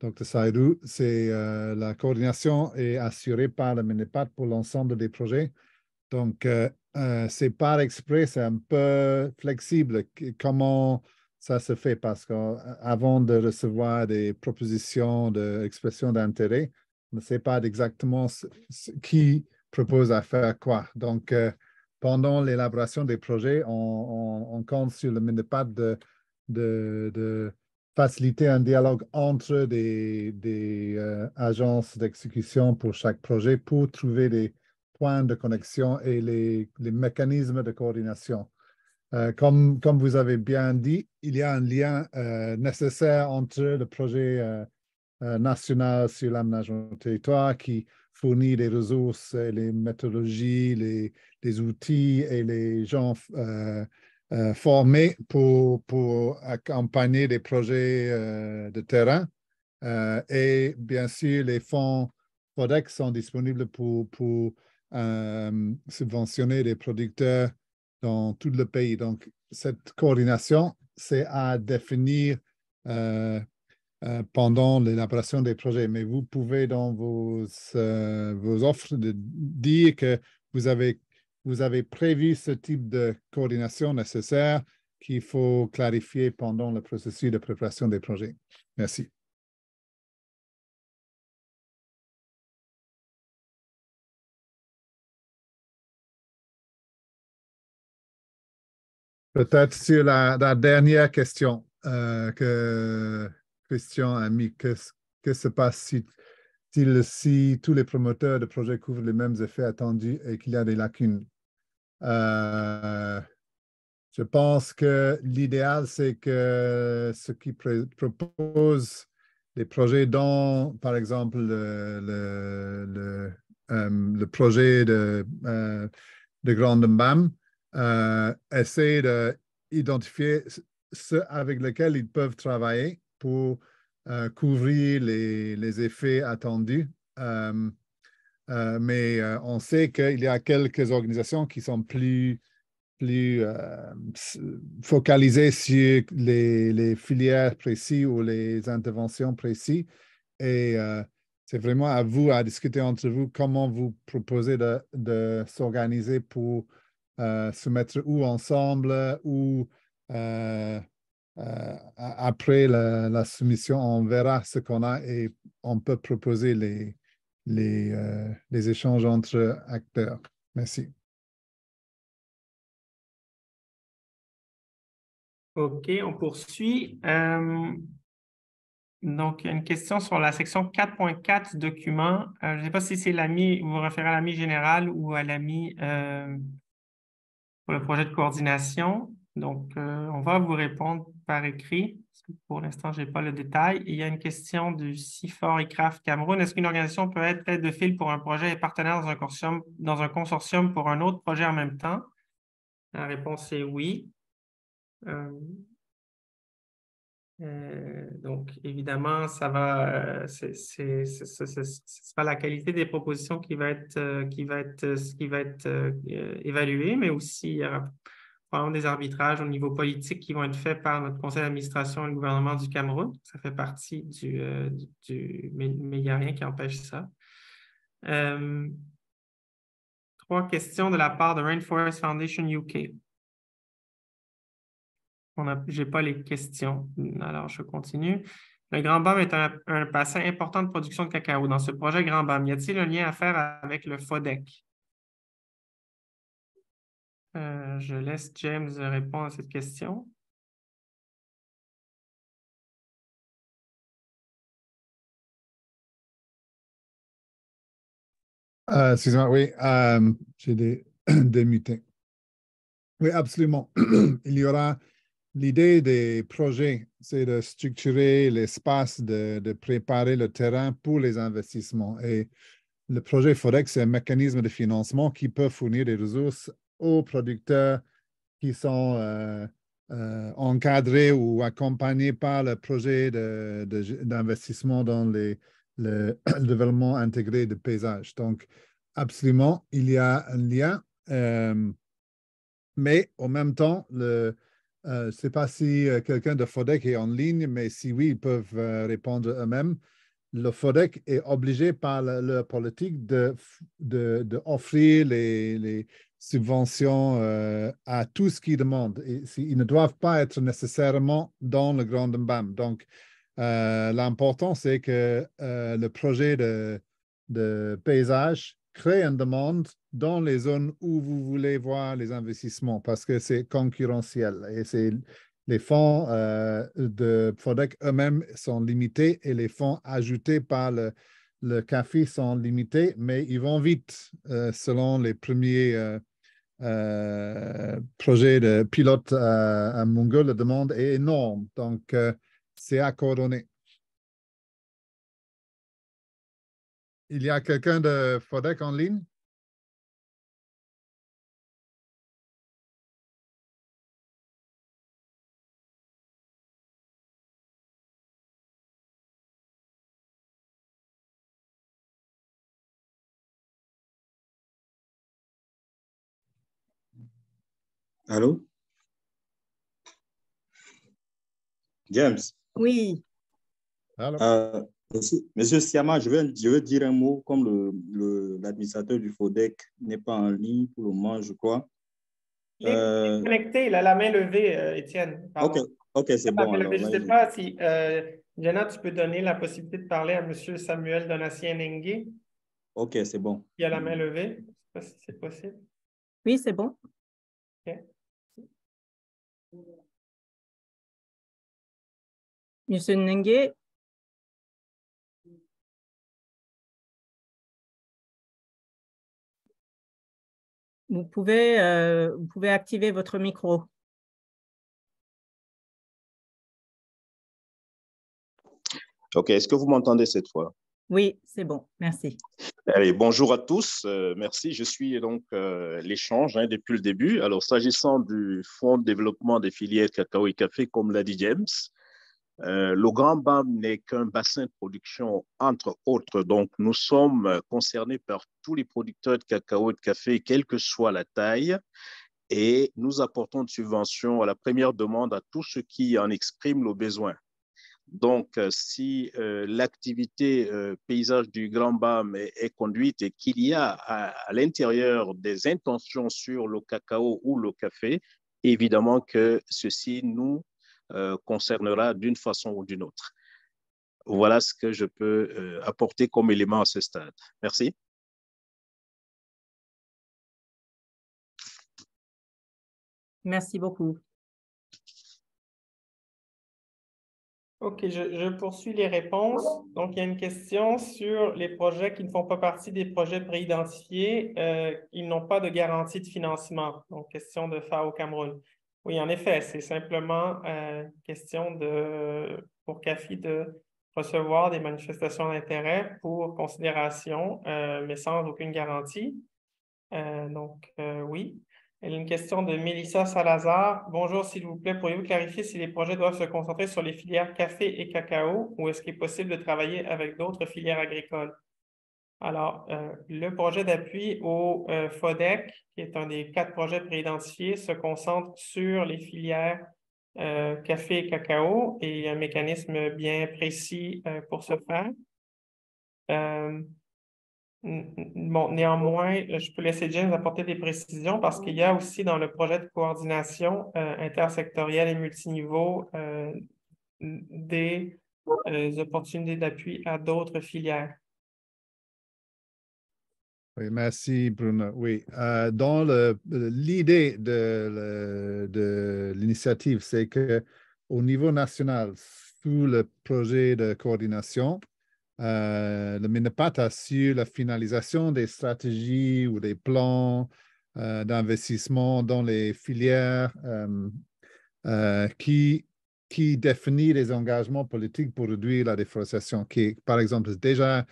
Dr. Saïdou. La coordination est assurée par le MINEPAT pour l'ensemble des projets. Donc, c'est par exprès, c'est un peu flexible comment ça se fait parce qu'avant de recevoir des propositions d'expression d'intérêt, on ne sait pas exactement qui propose à faire quoi. Donc, pendant l'élaboration des projets, on compte sur le MINEPAT de faciliter un dialogue entre des agences d'exécution pour chaque projet pour trouver des points de connexion et les mécanismes de coordination. Comme vous avez bien dit, il y a un lien nécessaire entre le projet national sur l'aménagement du territoire qui fournit les ressources, les méthodologies, les outils et les gens formés pour accompagner des projets de terrain. Et bien sûr, les fonds FODEX sont disponibles pour subventionner les producteurs dans tout le pays. Donc, cette coordination, c'est à définir pendant l'élaboration des projets. Mais vous pouvez dans vos offres dire que vous avez prévu ce type de coordination nécessaire qu'il faut clarifier pendant le processus de préparation des projets. Merci. Peut-être sur la dernière question que Christian a mis, que se passe-t-il si tous les promoteurs de projets couvrent les mêmes effets attendus et qu'il y a des lacunes? Je pense que l'idéal, c'est que ceux qui proposent des projets dont, par exemple, le projet de Grande Mbam, essaient d'identifier ceux avec lesquels ils peuvent travailler pour couvrir les effets attendus. Mais on sait qu'il y a quelques organisations qui sont plus focalisées sur les filières précises ou les interventions précises. Et c'est vraiment à vous à discuter entre vous comment vous proposez de s'organiser pour se mettre ou ensemble ou après la soumission, on verra ce qu'on a et on peut proposer les échanges entre acteurs. Merci. OK, on poursuit. Donc, il y a une question sur la section 4.4 du document. Je ne sais pas si c'est l'AMI, vous vous référez à l'AMI général ou à l'AMI pour le projet de coordination. Donc, on va vous répondre par écrit. Parce que pour l'instant, je n'ai pas le détail. Il y a une question du CIFOR ICRAF Cameroun. Est-ce qu'une organisation peut être tête de file pour un projet et partenaire dans un consortium pour un autre projet en même temps? La réponse est oui. Donc, évidemment, ça va, ce sera la qualité des propositions qui va être évaluée, mais aussi il y aura probablement des arbitrages au niveau politique qui vont être faits par notre conseil d'administration et le gouvernement du Cameroun. Ça fait partie mais il n'y a rien qui empêche ça. 3 questions de la part de Rainforest Foundation UK. Je n'ai pas les questions, alors je continue. Le Grand BAM est un bassin important de production de cacao. Dans ce projet Grand BAM, y a-t-il un lien à faire avec le FODEC? Je laisse James répondre à cette question. Excusez-moi, oui, j'ai démuté. Oui, absolument. Il y aura l'idée des projets, c'est de structurer l'espace, de préparer le terrain pour les investissements. Et le projet FODEC, c'est un mécanisme de financement qui peut fournir des ressources aux producteurs qui sont encadrés ou accompagnés par le projet d'investissement dans le développement intégré de paysage. Donc, absolument, il y a un lien, mais en même temps, je ne sais pas si quelqu'un de FODEC est en ligne, mais si oui, ils peuvent répondre eux-mêmes. Le FODEC est obligé par leur politique d'offrir les subventions à tous ce qu'ils demandent. Ils ne doivent pas être nécessairement dans le Grand BAM. Donc, l'important, c'est que le projet de paysage crée une demande dans les zones où vous voulez voir les investissements parce que c'est concurrentiel et c'est les fonds de FODEC eux-mêmes sont limités et les fonds ajoutés par le CAFI sont limités, mais ils vont vite selon les premiers projets de pilote à Mungo. La demande est énorme, donc c'est à coordonner. Il y a quelqu'un de FODEC en ligne? Allô? James? Oui. Monsieur Siama, je veux dire un mot, comme l'administrateur du FODEC n'est pas en ligne pour le moment, je crois. Il est connecté, il a la main levée, Étienne. Ok, c'est bon. Alors, je ne sais pas si, Jenna, tu peux donner la possibilité de parler à M. Samuel Donatien Nengue. Ok, c'est bon. Il a la main levée. Je ne sais pas si c'est possible. Oui, c'est bon. OK. Monsieur Nengue, vous pouvez activer votre micro. OK, est-ce que vous m'entendez cette fois? Oui, c'est bon, merci. Allez, bonjour à tous, merci. Je suis donc l'échange depuis le début. Alors, s'agissant du Fonds de développement des filières cacao et café, comme l'a dit James, le Grand BAM n'est qu'un bassin de production, entre autres. Donc, nous sommes concernés par tous les producteurs de cacao et de café, quelle que soit la taille, et nous apportons de subventions à la première demande à tous ceux qui en expriment le besoin. Donc, si l'activité paysage du Grand BAM est conduite et qu'il y a à l'intérieur des intentions sur le cacao ou le café, évidemment que ceci nous concernera d'une façon ou d'une autre. Voilà ce que je peux apporter comme élément à ce stade. Merci. Merci beaucoup. OK, je poursuis les réponses. Donc, il y a une question sur les projets qui ne font pas partie des projets préidentifiés. Ils n'ont pas de garantie de financement. Donc, question de FAO Cameroun. Oui, en effet, c'est simplement question pour CAFI de recevoir des manifestations d'intérêt pour considération, mais sans aucune garantie. Oui. Il y a une question de Mélissa Salazar. Bonjour, s'il vous plaît, pourriez-vous clarifier si les projets doivent se concentrer sur les filières café et cacao ou est-ce qu'il est possible de travailler avec d'autres filières agricoles? Alors, le projet d'appui au FODEC, qui est un des 4 projets préidentifiés, se concentre sur les filières café et cacao et il y a un mécanisme bien précis pour ce faire. Bon, néanmoins, je peux laisser James apporter des précisions parce qu'il y a aussi dans le projet de coordination intersectorielle et multiniveau des opportunités d'appui à d'autres filières. Oui, merci Bruno. Oui, dans l'idée de l'initiative, c'est qu'au niveau national, sous le projet de coordination, le MINEPAT assure la finalisation des stratégies ou des plans d'investissement dans les filières qui définit les engagements politiques pour réduire la déforestation, qui, par exemple, est déjà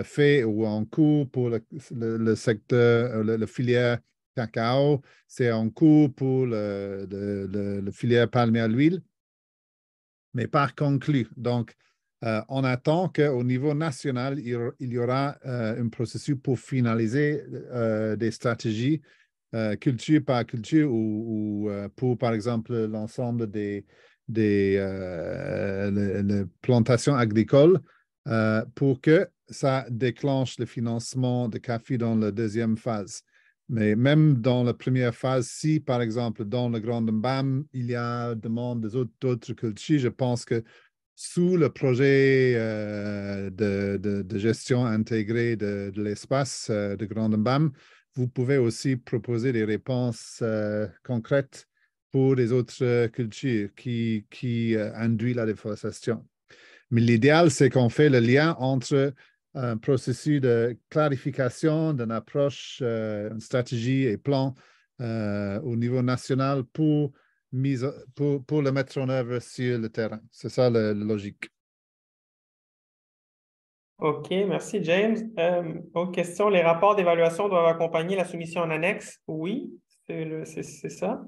fait ou en cours pour le secteur, le filière cacao, c'est en cours pour le filière palmier à l'huile, mais pas conclu. Donc, on attend qu'au niveau national, il y aura un processus pour finaliser des stratégies culture par culture ou pour, par exemple, l'ensemble des plantations agricoles pour que ça déclenche le financement de CAFI dans la deuxième phase. Mais même dans la première phase, si, par exemple, dans le Grand Mbam, il y a demande d'autres cultures, je pense que sous le projet de gestion intégrée de l'espace de Grand Mbam, vous pouvez aussi proposer des réponses concrètes pour les autres cultures qui induisent la déforestation. Mais l'idéal, c'est qu'on fait le lien entre un processus de clarification d'une approche, une stratégie et plan au niveau national pour le mettre en œuvre sur le terrain. C'est ça la logique. OK, merci James. Autre question, les rapports d'évaluation doivent accompagner la soumission en annexe? Oui, c'est ça.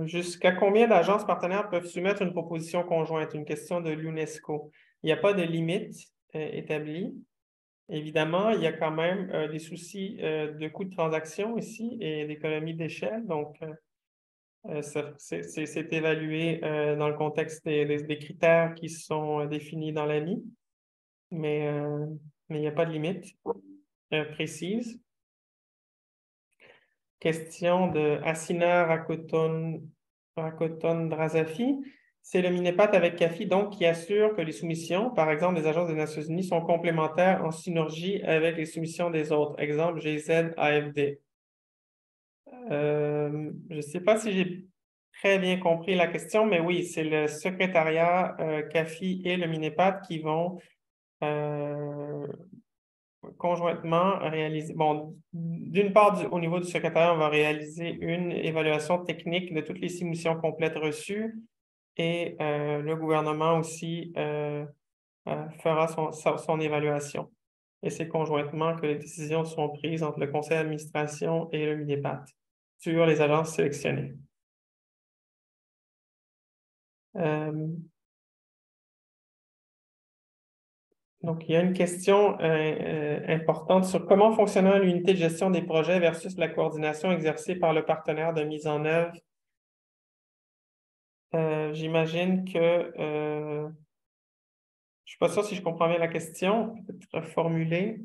Jusqu'à combien d'agences partenaires peuvent soumettre une proposition conjointe? Une question de l'UNESCO. Il n'y a pas de limite établie. Évidemment, il y a quand même des soucis de coûts de transaction ici et d'économie d'échelle. Donc, c'est évalué dans le contexte des critères qui sont définis dans l'ANI, mais il n'y a pas de limite précise. Question de Assina Rakoton Drazafi. C'est le MINEPAT avec CAFI donc qui assure que les soumissions, par exemple des agences des Nations Unies, sont complémentaires en synergie avec les soumissions des autres. Exemple, GZ, AFD. Je ne sais pas si j'ai très bien compris la question, mais oui, c'est le secrétariat CAFI et le MINEPAT qui vont conjointement réaliser. Bon, d'une part, au niveau du secrétariat, on va réaliser une évaluation technique de toutes les soumissions complètes reçues et le gouvernement aussi fera son évaluation. Et c'est conjointement que les décisions sont prises entre le conseil d'administration et le MINEPAT sur les agences sélectionnées. Donc, il y a une question importante sur comment fonctionnerait l'unité de gestion des projets versus la coordination exercée par le partenaire de mise en œuvre. J'imagine que je ne suis pas sûr si je comprends bien la question, peut-être reformuler.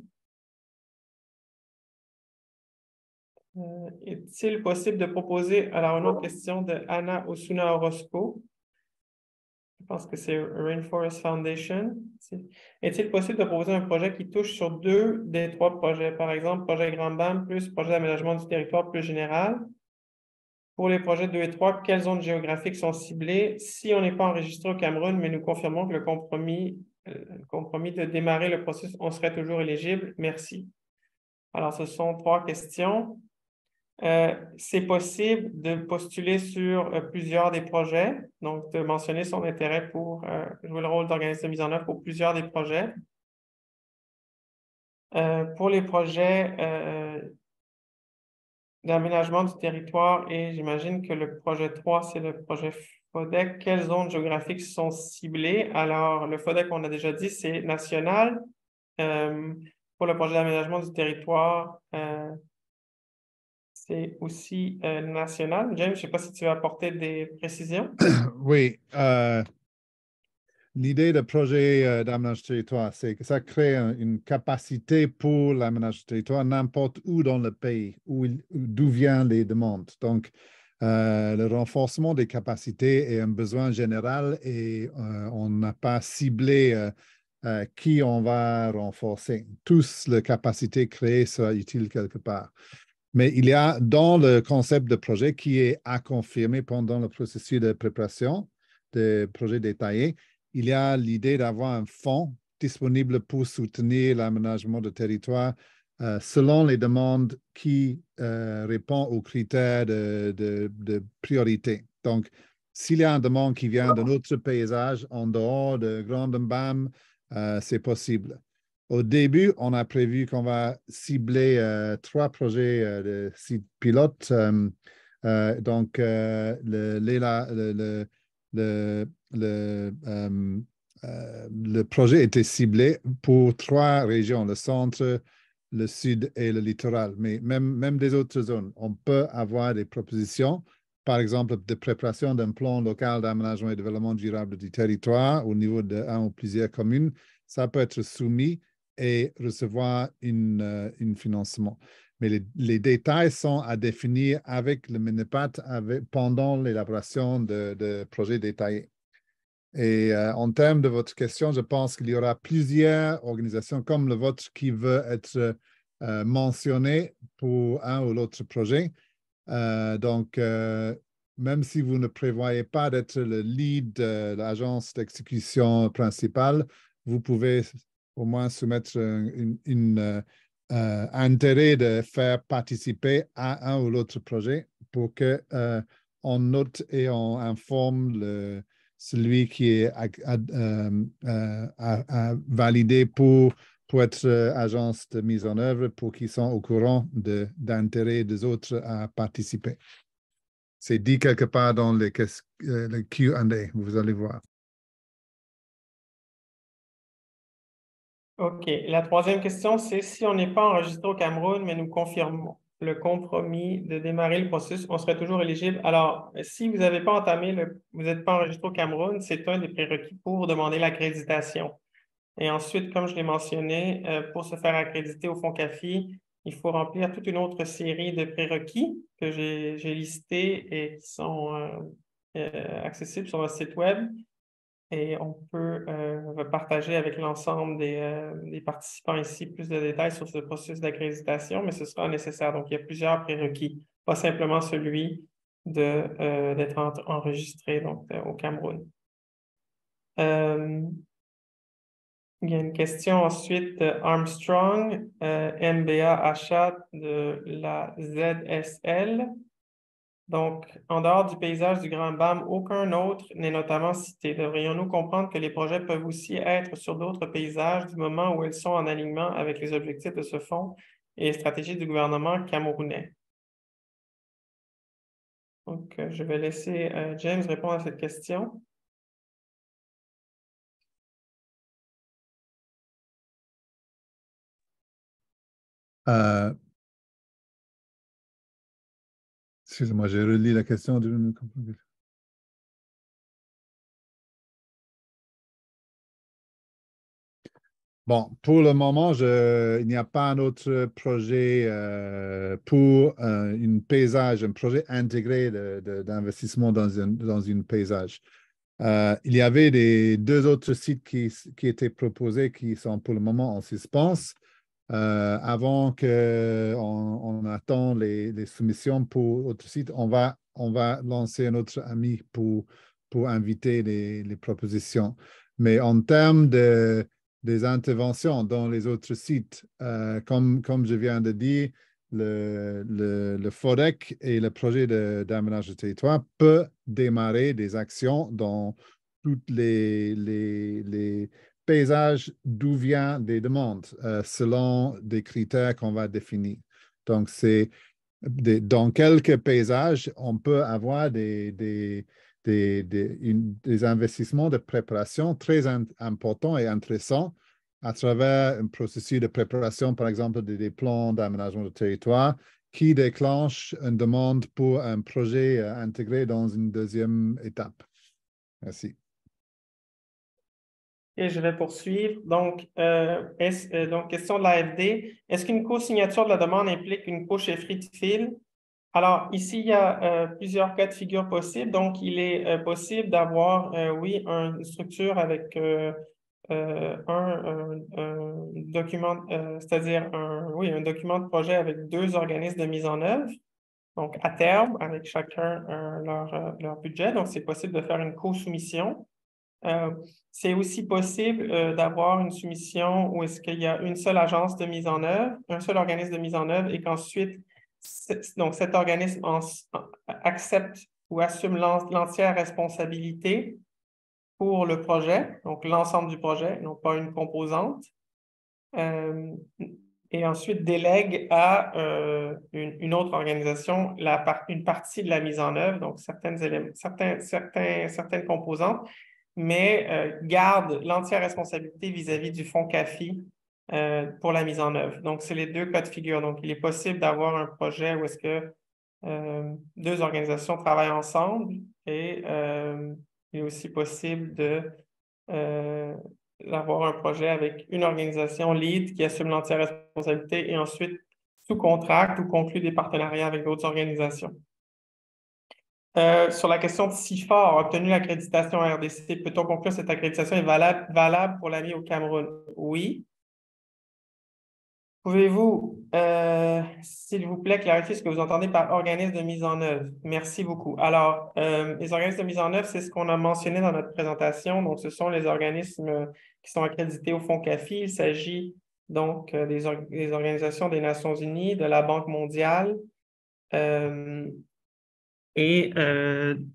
Est-il possible de proposer, alors une autre question de Anna Osuna Orozco. Je pense que c'est Rainforest Foundation. Est-il possible de proposer un projet qui touche sur 2 des 3 projets? Par exemple, projet Grand Bam plus projet d'aménagement du territoire plus général. Pour les projets 2 et 3, quelles zones géographiques sont ciblées? Si on n'est pas enregistré au Cameroun, mais nous confirmons que le compromis de démarrer le processus, on serait toujours éligible. Merci. Alors, ce sont 3 questions. C'est possible de postuler sur plusieurs des projets, donc de mentionner son intérêt pour jouer le rôle d'organisme de mise en œuvre pour plusieurs des projets. Pour les projets d'aménagement du territoire, et j'imagine que le projet 3, c'est le projet FODEC, quelles zones géographiques sont ciblées? Alors, le FODEC, on a déjà dit, c'est national. Pour le projet d'aménagement du territoire, c'est aussi national. James, je ne sais pas si tu veux apporter des précisions. Oui. L'idée de projet d'aménagement du territoire, c'est que ça crée une capacité pour l'aménagement du territoire n'importe où dans le pays, d'où viennent les demandes. Donc, le renforcement des capacités est un besoin général et on n'a pas ciblé qui on va renforcer. Tous les capacités créées sera utile quelque part. Mais il y a dans le concept de projet qui est à confirmer pendant le processus de préparation des projets détaillés, il y a l'idée d'avoir un fonds disponible pour soutenir l'aménagement de territoire selon les demandes qui répondent aux critères de priorité. Donc, s'il y a une demande qui vient d'un autre paysage en dehors de Grand Mbam, c'est possible. Au début, on a prévu qu'on va cibler 3 projets de sites pilotes. Donc, le projet était ciblé pour 3 régions, le centre, le sud et le littoral. Mais même des autres zones, on peut avoir des propositions, par exemple, de préparation d'un plan local d'aménagement et de développement durable du territoire au niveau d'un ou plusieurs communes. Ça peut être soumis et recevoir un financement. Mais les détails sont à définir avec le MINEPAT pendant l'élaboration de projets détaillés. Et en termes de votre question, je pense qu'il y aura plusieurs organisations comme le vôtre qui veulent être mentionnées pour un ou l'autre projet. Donc, même si vous ne prévoyez pas d'être le lead de l'agence d'exécution principale, vous pouvez au moins soumettre un intérêt de faire participer à un ou l'autre projet pour qu'on note et on informe celui qui est validé pour être agence de mise en œuvre pour qu'ils soient au courant d'intérêt des autres à participer. C'est dit quelque part dans le Q&A, vous allez voir. OK. La troisième question, c'est si on n'est pas enregistré au Cameroun, mais nous confirmons le compromis de démarrer le processus, on serait toujours éligible. Alors, si vous n'avez pas entamé, vous n'êtes pas enregistré au Cameroun, c'est un des prérequis pour demander l'accréditation. Et ensuite, comme je l'ai mentionné, pour se faire accréditer au Fonds CAFI, il faut remplir toute une autre série de prérequis que j'ai listés et qui sont accessibles sur notre site Web. Et on peut partager avec l'ensemble des participants ici plus de détails sur ce processus d'accréditation, mais ce sera nécessaire. Donc, il y a plusieurs prérequis, pas simplement celui d'être enregistré donc, au Cameroun. Il y a une question ensuite de Armstrong, MBA achat de la ZSL. Donc, en dehors du paysage du Grand Mbam, aucun autre n'est notamment cité. Devrions-nous comprendre que les projets peuvent aussi être sur d'autres paysages du moment où ils sont en alignement avec les objectifs de ce fonds et les stratégies du gouvernement camerounais? Donc, je vais laisser James répondre à cette question. Excusez-moi, j'ai relu la question. Bon, pour le moment, il n'y a pas un autre projet pour un paysage, un projet intégré d'investissement dans un paysage. Il y avait 2 autres sites qui étaient proposés qui sont pour le moment en suspens. Avant qu'on attend les soumissions pour autres sites, on va lancer un autre ami pour inviter les propositions. Mais en termes des interventions dans les autres sites, comme je viens de dire, le FODEC et le projet d'aménagement du territoire peut démarrer des actions dans toutes les paysages d'où viennent des demandes selon des critères qu'on va définir. Donc, dans quelques paysages, on peut avoir des des investissements de préparation très importants et intéressants à travers un processus de préparation, par exemple, des plans d'aménagement de territoire qui déclenche une demande pour un projet intégré dans une deuxième étape. Merci. Et je vais poursuivre. Donc, donc question de l'AFD. Est-ce qu'une co-signature de la demande implique une co-chefferie de file? Alors, ici, il y a plusieurs cas de figure possibles. Donc, il est possible d'avoir, oui, une structure avec un document, c'est-à-dire un document de projet avec 2 organismes de mise en œuvre. Donc, à terme, avec chacun leur budget. Donc, c'est possible de faire une co-soumission. C'est aussi possible d'avoir une soumission où est-ce qu'il y a une seule agence de mise en œuvre, un seul organisme de mise en œuvre et qu'ensuite, donc cet organisme accepte ou assume l'entière responsabilité pour le projet, donc l'ensemble du projet, non pas une composante, et ensuite délègue à une autre organisation une partie de la mise en œuvre, donc certaines composantes, mais garde l'entière responsabilité vis-à-vis du fonds CAFI pour la mise en œuvre. Donc, c'est les 2 cas de figure. Donc, il est possible d'avoir un projet où est-ce que 2 organisations travaillent ensemble et il est aussi possible d'avoir un projet avec une organisation lead qui assume l'entière responsabilité et ensuite sous-contracte ou conclut des partenariats avec d'autres organisations. Sur la question de SIFA a obtenu l'accréditation RDC, peut-on conclure que cette accréditation est valable pour la vie au Cameroun? Oui. Pouvez-vous, s'il vous plaît, clarifier ce que vous entendez par organisme de mise en œuvre? Merci beaucoup. Alors, les organismes de mise en œuvre, c'est ce qu'on a mentionné dans notre présentation. Donc, ce sont les organismes qui sont accrédités au fonds CAFI. Il s'agit donc des organisations des Nations unies, de la Banque mondiale, et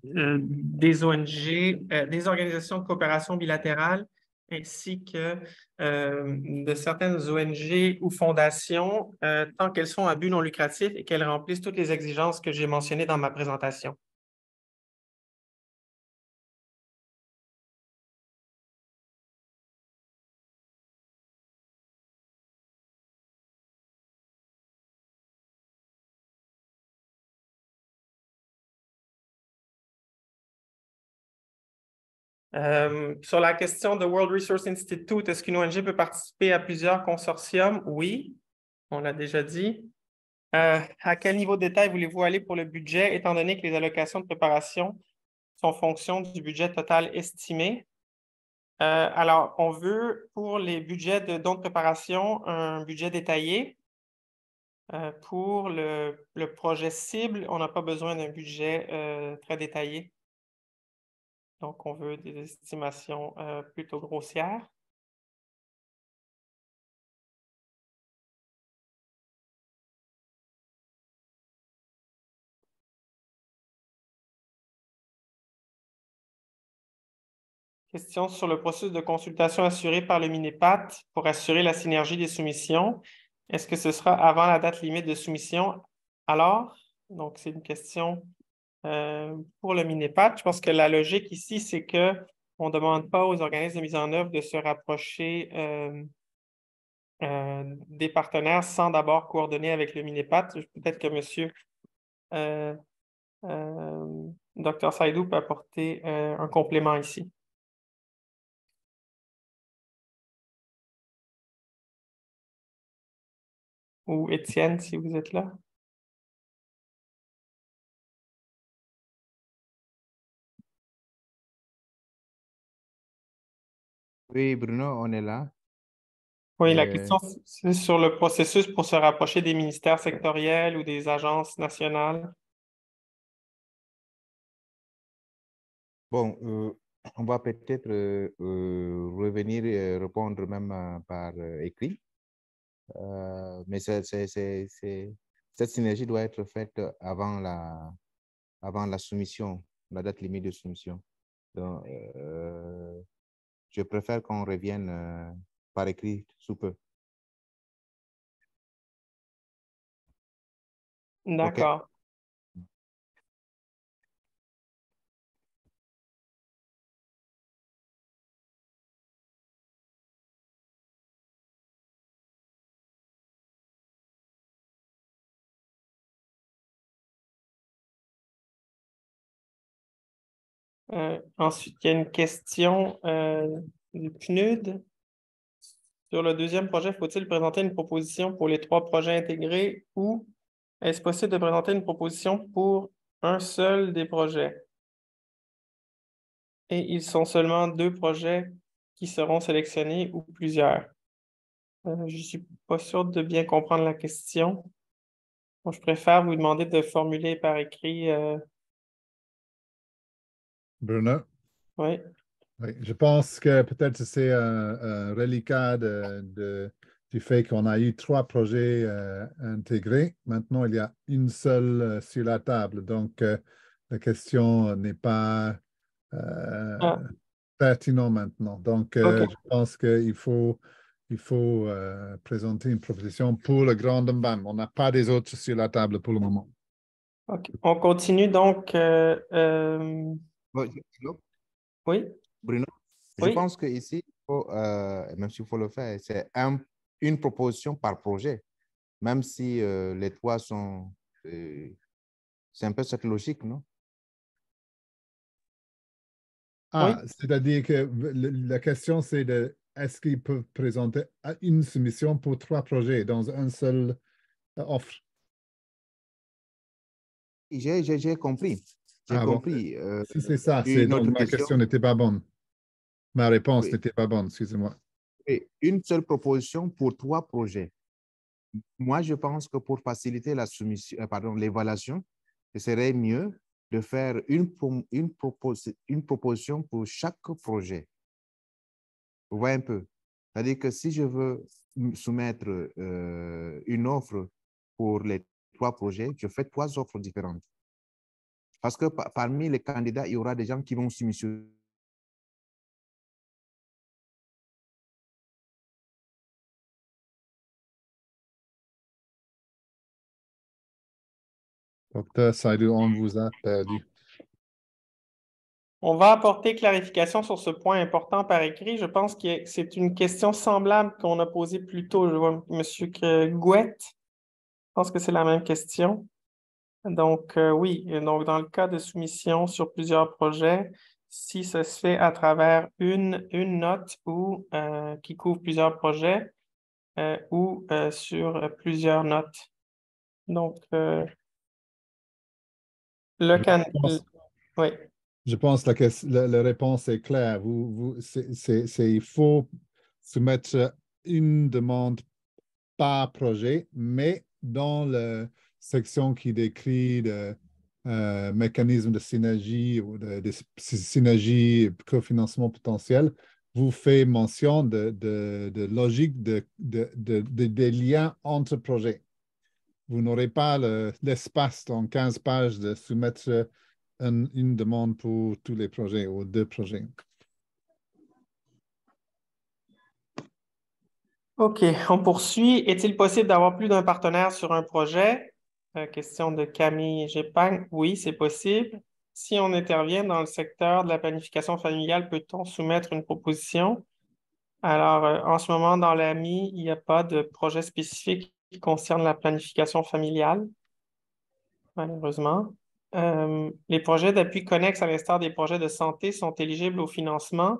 des ONG, des organisations de coopération bilatérale, ainsi que de certaines ONG ou fondations, tant qu'elles sont à but non lucratif et qu'elles remplissent toutes les exigences que j'ai mentionnées dans ma présentation. Sur la question de World Resource Institute, est-ce qu'une ONG peut participer à plusieurs consortiums? Oui, on l'a déjà dit. À quel niveau de détail voulez-vous aller pour le budget, étant donné que les allocations de préparation sont en fonction du budget total estimé? Alors, on veut, pour les budgets de dons de préparation, un budget détaillé. Pour le projet cible, on n'a pas besoin d'un budget très détaillé. Donc, on veut des estimations plutôt grossières. Question sur le processus de consultation assuré par le MINEPAT pour assurer la synergie des soumissions. Est-ce que ce sera avant la date limite de soumission? Alors, donc c'est une question pour le MINEPAT. Je pense que la logique ici, c'est qu'on ne demande pas aux organismes de mise en œuvre de se rapprocher des partenaires sans d'abord coordonner avec le MINEPAT. Peut-être que monsieur Dr Saïdou peut apporter un complément ici. Ou Étienne, si vous êtes là. Oui, Bruno, on est là. Oui, la question, c'est sur le processus pour se rapprocher des ministères sectoriels ou des agences nationales. Bon, on va peut-être revenir et répondre même par écrit. Mais cette synergie doit être faite avant la soumission, la date limite de soumission. Donc, je préfère qu'on revienne par écrit sous peu. D'accord. Ensuite, il y a une question du PNUD. Sur le deuxième projet, faut-il présenter une proposition pour les 3 projets intégrés ou est-ce possible de présenter une proposition pour un seul des projets? Et ils sont seulement 2 projets qui seront sélectionnés ou plusieurs. Je ne suis pas sûr de bien comprendre la question. Bon, je préfère vous demander de formuler par écrit. Bruno? Oui. Oui, je pense que peut-être c'est un reliquat du fait qu'on a eu 3 projets intégrés. Maintenant, il y a une seule sur la table. Donc, la question n'est pas pertinente maintenant. Donc, OK. je pense qu'il faut présenter une proposition pour le Grand BAM. On n'a pas des autres sur la table pour le moment. OK. On continue donc. Oui. Bruno, je Oui. pense qu'ici, même s'il faut le faire, c'est une proposition par projet, même si les 3 sont... c'est un peu cette logique, non? Ah, Oui. c'est-à-dire que la question, c'est est-ce qu'ils peuvent présenter une soumission pour 3 projets dans un seul offre? J'ai compris. J'ai Ah bon, compris. si c'est ça, Une donc autre ma question n'était pas bonne. Ma réponse Oui. n'était pas bonne, excusez-moi. Et une seule proposition pour 3 projets. Moi, je pense que pour faciliter la soumission, l'évaluation, ce serait mieux de faire une proposition pour chaque projet. Vous voyez un peu? C'est-à-dire que si je veux soumettre une offre pour les 3 projets, je fais 3 offres différentes. Parce que parmi les candidats, il y aura des gens qui vont soumissionner. Docteur Saïdou, on vous a perdu. On va apporter clarification sur ce point important par écrit. Je pense que c'est une question semblable qu'on a posée plus tôt. Je vois M. Gouette. Je pense que c'est la même question. Donc, oui. Donc, dans le cas de soumission sur plusieurs projets, si ça se fait à travers une note ou qui couvre plusieurs projets ou sur plusieurs notes. Donc, oui. Je pense que la réponse est claire. Il faut soumettre une demande par projet, mais dans la section qui décrit le mécanisme de synergie ou de synergie et cofinancement potentiel, vous fait mention de logique des liens entre projets. Vous n'aurez pas l'espace dans 15 pages de soumettre une demande pour tous les projets ou 2 projets. OK, on poursuit. Est-il possible d'avoir plus d'un partenaire sur un projet? Question de Camille Gépagne. Oui, c'est possible. Si on intervient dans le secteur de la planification familiale, peut-on soumettre une proposition? Alors, en ce moment, dans l'AMI, il n'y a pas de projet spécifique qui concerne la planification familiale, malheureusement. Les projets d'appui connexes, à l'instar des projets de santé, sont éligibles au financement.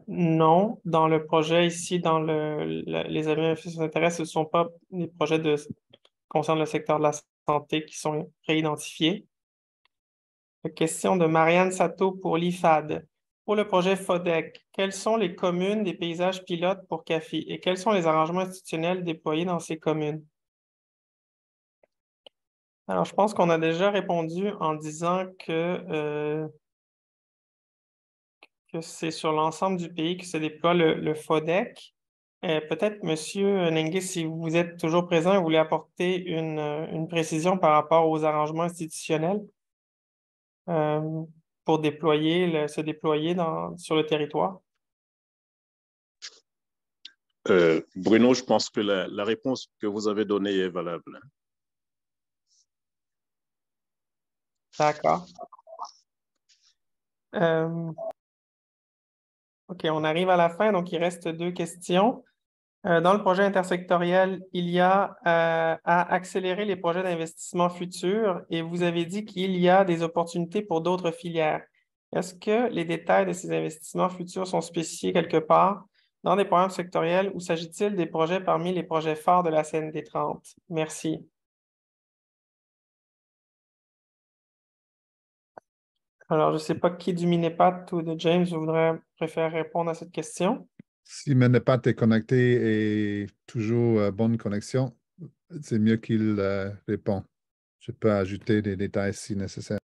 Non, dans le projet ici, dans les amis d'intérêt, ce ne sont pas des projets concernant le secteur de la santé qui sont réidentifiés. Question de Marianne Sato pour l'IFAD. Pour le projet FODEC, quelles sont les communes des paysages pilotes pour CAFI et quels sont les arrangements institutionnels déployés dans ces communes? Alors, je pense qu'on a déjà répondu en disant que c'est sur l'ensemble du pays que se déploie le FODEC. Peut-être, M. Nengue, si vous êtes toujours présent, vous voulez apporter une précision par rapport aux arrangements institutionnels pour se déployer sur le territoire. Bruno, je pense que la réponse que vous avez donnée est valable. D'accord. OK, on arrive à la fin, donc il reste 2 questions. Dans le projet intersectoriel, il y a à accélérer les projets d'investissement futurs et vous avez dit qu'il y a des opportunités pour d'autres filières. Est-ce que les détails de ces investissements futurs sont spécifiés quelque part dans des programmes sectoriels ou s'agit-il des projets parmi les projets phares de la CND 30? Merci. Alors, je ne sais pas qui du Minepat ou de James préfère répondre à cette question. Si Minepat est connecté et toujours bonne connexion, c'est mieux qu'il répond. Je peux ajouter des détails si nécessaire.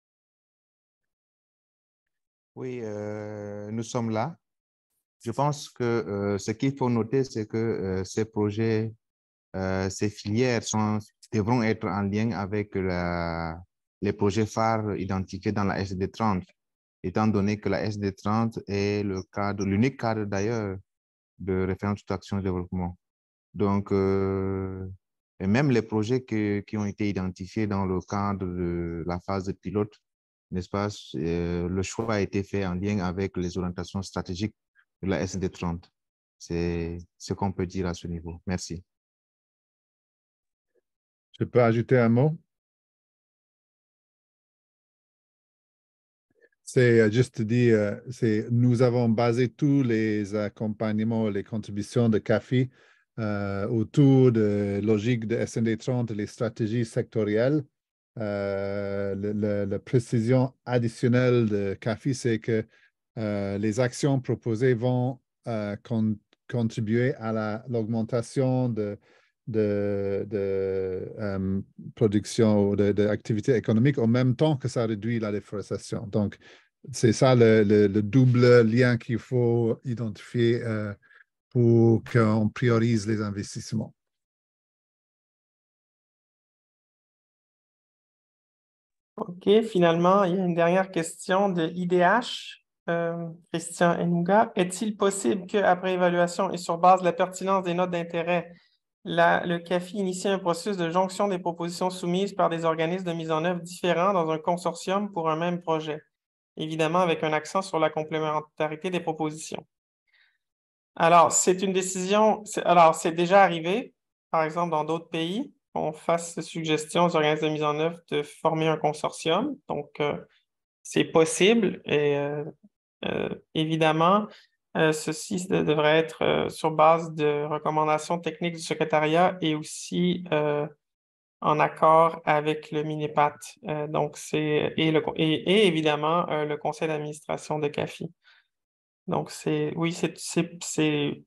Oui, nous sommes là. Je pense que ce qu'il faut noter, c'est que ces projets, ces filières devront être en lien avec les projets phares identifiés dans la SD30, étant donné que la SD30 est l'unique cadre d'ailleurs de référence d'action et développement. Donc, et même les projets qui ont été identifiés dans le cadre de la phase de pilote, n'est-ce pas, le choix a été fait en lien avec les orientations stratégiques de la SD30. C'est ce qu'on peut dire à ce niveau. Merci. Je peux ajouter un mot? C'est juste dire, nous avons basé tous les accompagnements, les contributions de CAFI autour de logique de SND 30, les stratégies sectorielles. La précision additionnelle de CAFI, c'est que les actions proposées vont contribuer à l'augmentation de production ou d'activité économique en même temps que ça réduit la déforestation. Donc, c'est ça le double lien qu'il faut identifier pour qu'on priorise les investissements. OK, finalement, il y a une dernière question de l'IDH. Christian Enouga, est-il possible qu'après évaluation et sur base de la pertinence des notes d'intérêt, le CAFI initie un processus de jonction des propositions soumises par des organismes de mise en œuvre différents dans un consortium pour un même projet, évidemment avec un accent sur la complémentarité des propositions? Alors, c'est une décision, alors c'est déjà arrivé, par exemple, dans d'autres pays, qu'on fasse suggestion aux organismes de mise en œuvre de former un consortium. Donc, c'est possible et évidemment, ceci devrait être sur base de recommandations techniques du secrétariat et aussi en accord avec le Minepat. Donc, et évidemment le conseil d'administration de CAFI. Donc, oui, c'est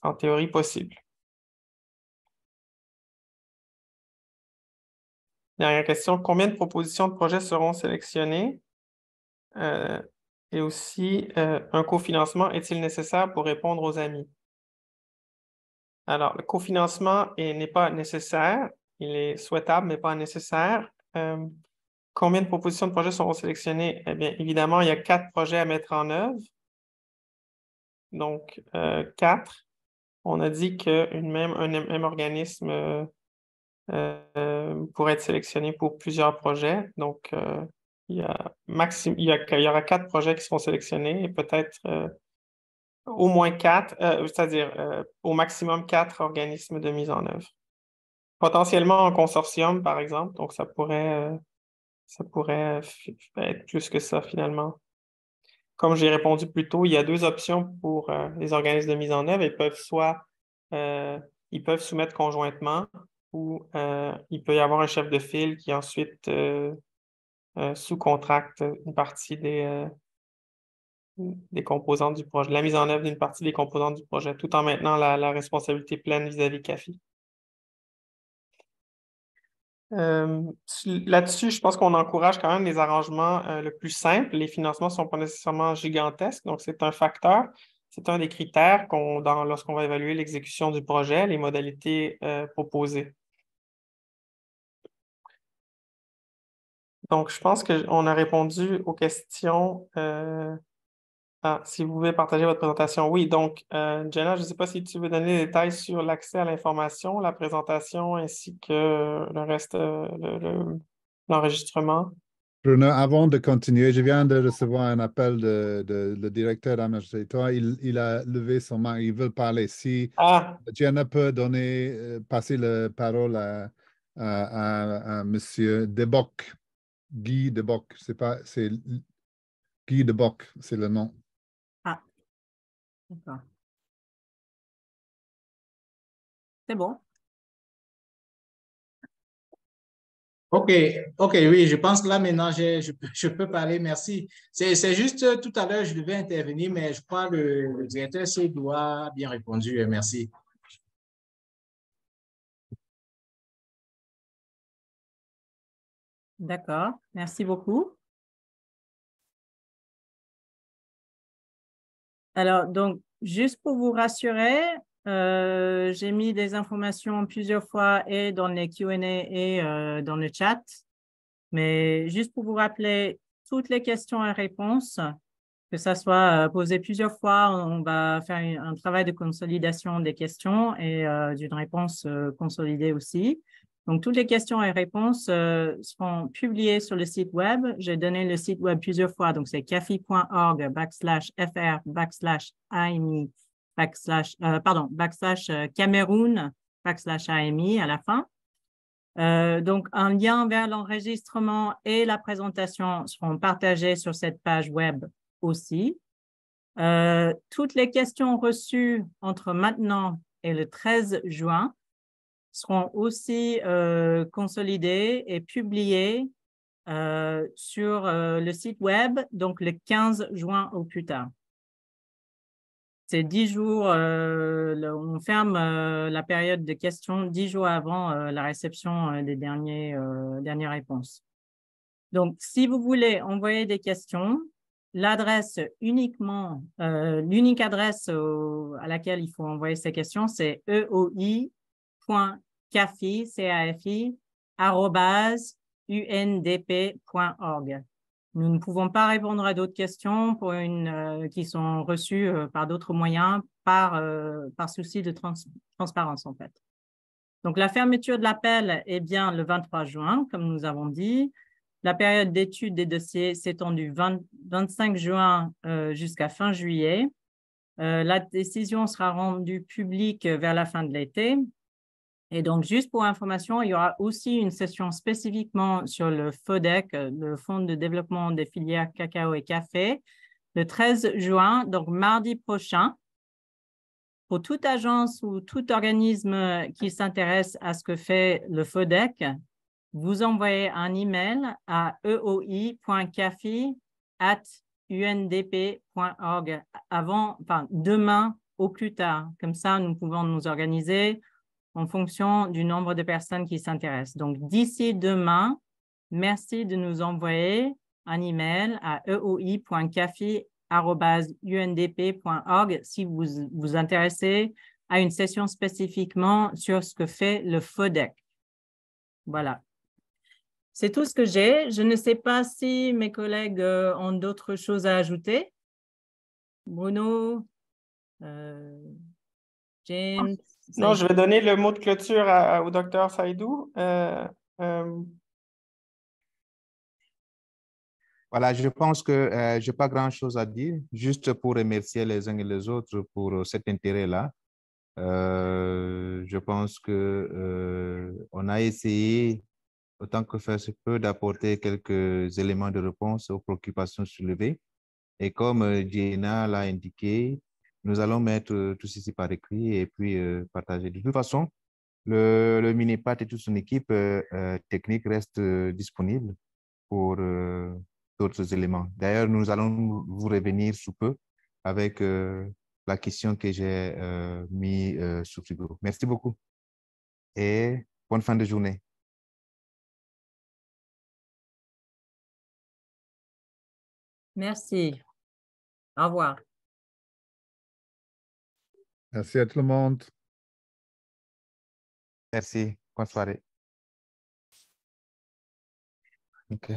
en théorie possible. Dernière question, combien de propositions de projets seront sélectionnées? Et aussi, un cofinancement est-il nécessaire pour répondre aux amis? Alors, le cofinancement n'est pas nécessaire. Il est souhaitable, mais pas nécessaire. Combien de propositions de projets seront sélectionnées? Eh bien, évidemment, il y a 4 projets à mettre en œuvre. Donc, 4. On a dit qu'un même organisme pourrait être sélectionné pour plusieurs projets. Donc, il y aura 4 projets qui seront sélectionnés et peut-être au moins 4, c'est-à-dire au maximum 4 organismes de mise en œuvre. Potentiellement en consortium, par exemple. Donc, ça pourrait être plus que ça, finalement. Comme j'ai répondu plus tôt, il y a 2 options pour les organismes de mise en œuvre. Ils peuvent soumettre conjointement ou il peut y avoir un chef de file qui ensuite sous-contracte une partie des composantes du projet, la mise en œuvre d'une partie des composantes du projet, tout en maintenant la responsabilité pleine vis-à-vis CAFI. Là-dessus, je pense qu'on encourage quand même les arrangements le plus simples. Les financements ne sont pas nécessairement gigantesques, donc c'est un facteur. C'est un des critères lorsqu'on va évaluer l'exécution du projet, les modalités proposées. Donc, je pense qu'on a répondu aux questions. Si vous pouvez partager votre présentation. Oui, donc, Jenna, je ne sais pas si tu veux donner des détails sur l'accès à l'information, la présentation ainsi que le reste, l'enregistrement. Bruno, avant de continuer, je viens de recevoir un appel de le directeur d'Amérique. Il a levé son main, il veut parler. Si Jenna peut passer la parole à Monsieur Deboc, Guy Deboc, c'est Guy Deboc, c'est le nom. Ah, d'accord. C'est bon. OK, oui, je pense que là maintenant, je peux parler, merci. C'est juste tout à l'heure, je devais intervenir, mais je crois que le directeur Seydou a bien répondu, merci. D'accord, merci beaucoup. Alors, donc, juste pour vous rassurer, j'ai mis des informations plusieurs fois et dans les Q&A et dans le chat. Mais juste pour vous rappeler, toutes les questions et réponses, que ça soit posé plusieurs fois, on va faire un travail de consolidation des questions et d'une réponse consolidée aussi. Donc, toutes les questions et réponses seront publiées sur le site web. J'ai donné le site web plusieurs fois, donc c'est cafi.org/fr/AMI Cameroun/AMI à la fin. Donc, un lien vers l'enregistrement et la présentation seront partagés sur cette page web aussi. Toutes les questions reçues entre maintenant et le 13 juin seront aussi consolidées et publiées sur le site web, donc le 15 juin au plus tard. C'est 10 jours, on ferme la période de questions 10 jours avant la réception des dernières réponses. Donc, si vous voulez envoyer des questions, l'adresse l'unique adresse à laquelle il faut envoyer ces questions, c'est eoi.cafi@undp.org. Nous ne pouvons pas répondre à d'autres questions qui sont reçues par d'autres moyens par souci de transparence, en fait. Donc, la fermeture de l'appel est bien le 23 juin, comme nous avons dit. La période d'étude des dossiers s'étend du 25 juin jusqu'à fin juillet. La décision sera rendue publique vers la fin de l'été. Et donc, juste pour information, il y aura aussi une session spécifiquement sur le FODEC, le Fonds de développement des filières cacao et café, le 13 juin, donc mardi prochain. Pour toute agence ou tout organisme qui s'intéresse à ce que fait le FODEC, vous envoyez un email à eoi.cafi@undp.org demain au plus tard. Comme ça, nous pouvons nous organiser en fonction du nombre de personnes qui s'intéressent. Donc, d'ici demain, merci de nous envoyer un email à eoi.cafi@undp.org si vous vous intéressez à une session spécifiquement sur ce que fait le FODEC. Voilà. C'est tout ce que j'ai. Je ne sais pas si mes collègues ont d'autres choses à ajouter. Bruno, James. Non, je vais donner le mot de clôture au docteur Saïdou. Voilà, je pense que je n'ai pas grand-chose à dire, juste pour remercier les uns et les autres pour cet intérêt-là. Je pense qu'on a essayé, autant que faire se peut, d'apporter quelques éléments de réponse aux préoccupations soulevées. Et comme Diana l'a indiqué, nous allons mettre tout ceci par écrit et puis partager. De toute façon, le Minipat et toute son équipe technique restent disponibles pour d'autres éléments. D'ailleurs, nous allons vous revenir sous peu avec la question que j'ai mis sous frigo. Merci beaucoup et bonne fin de journée. Merci. Au revoir. Merci à tout le monde. Merci. Bonne soirée. OK.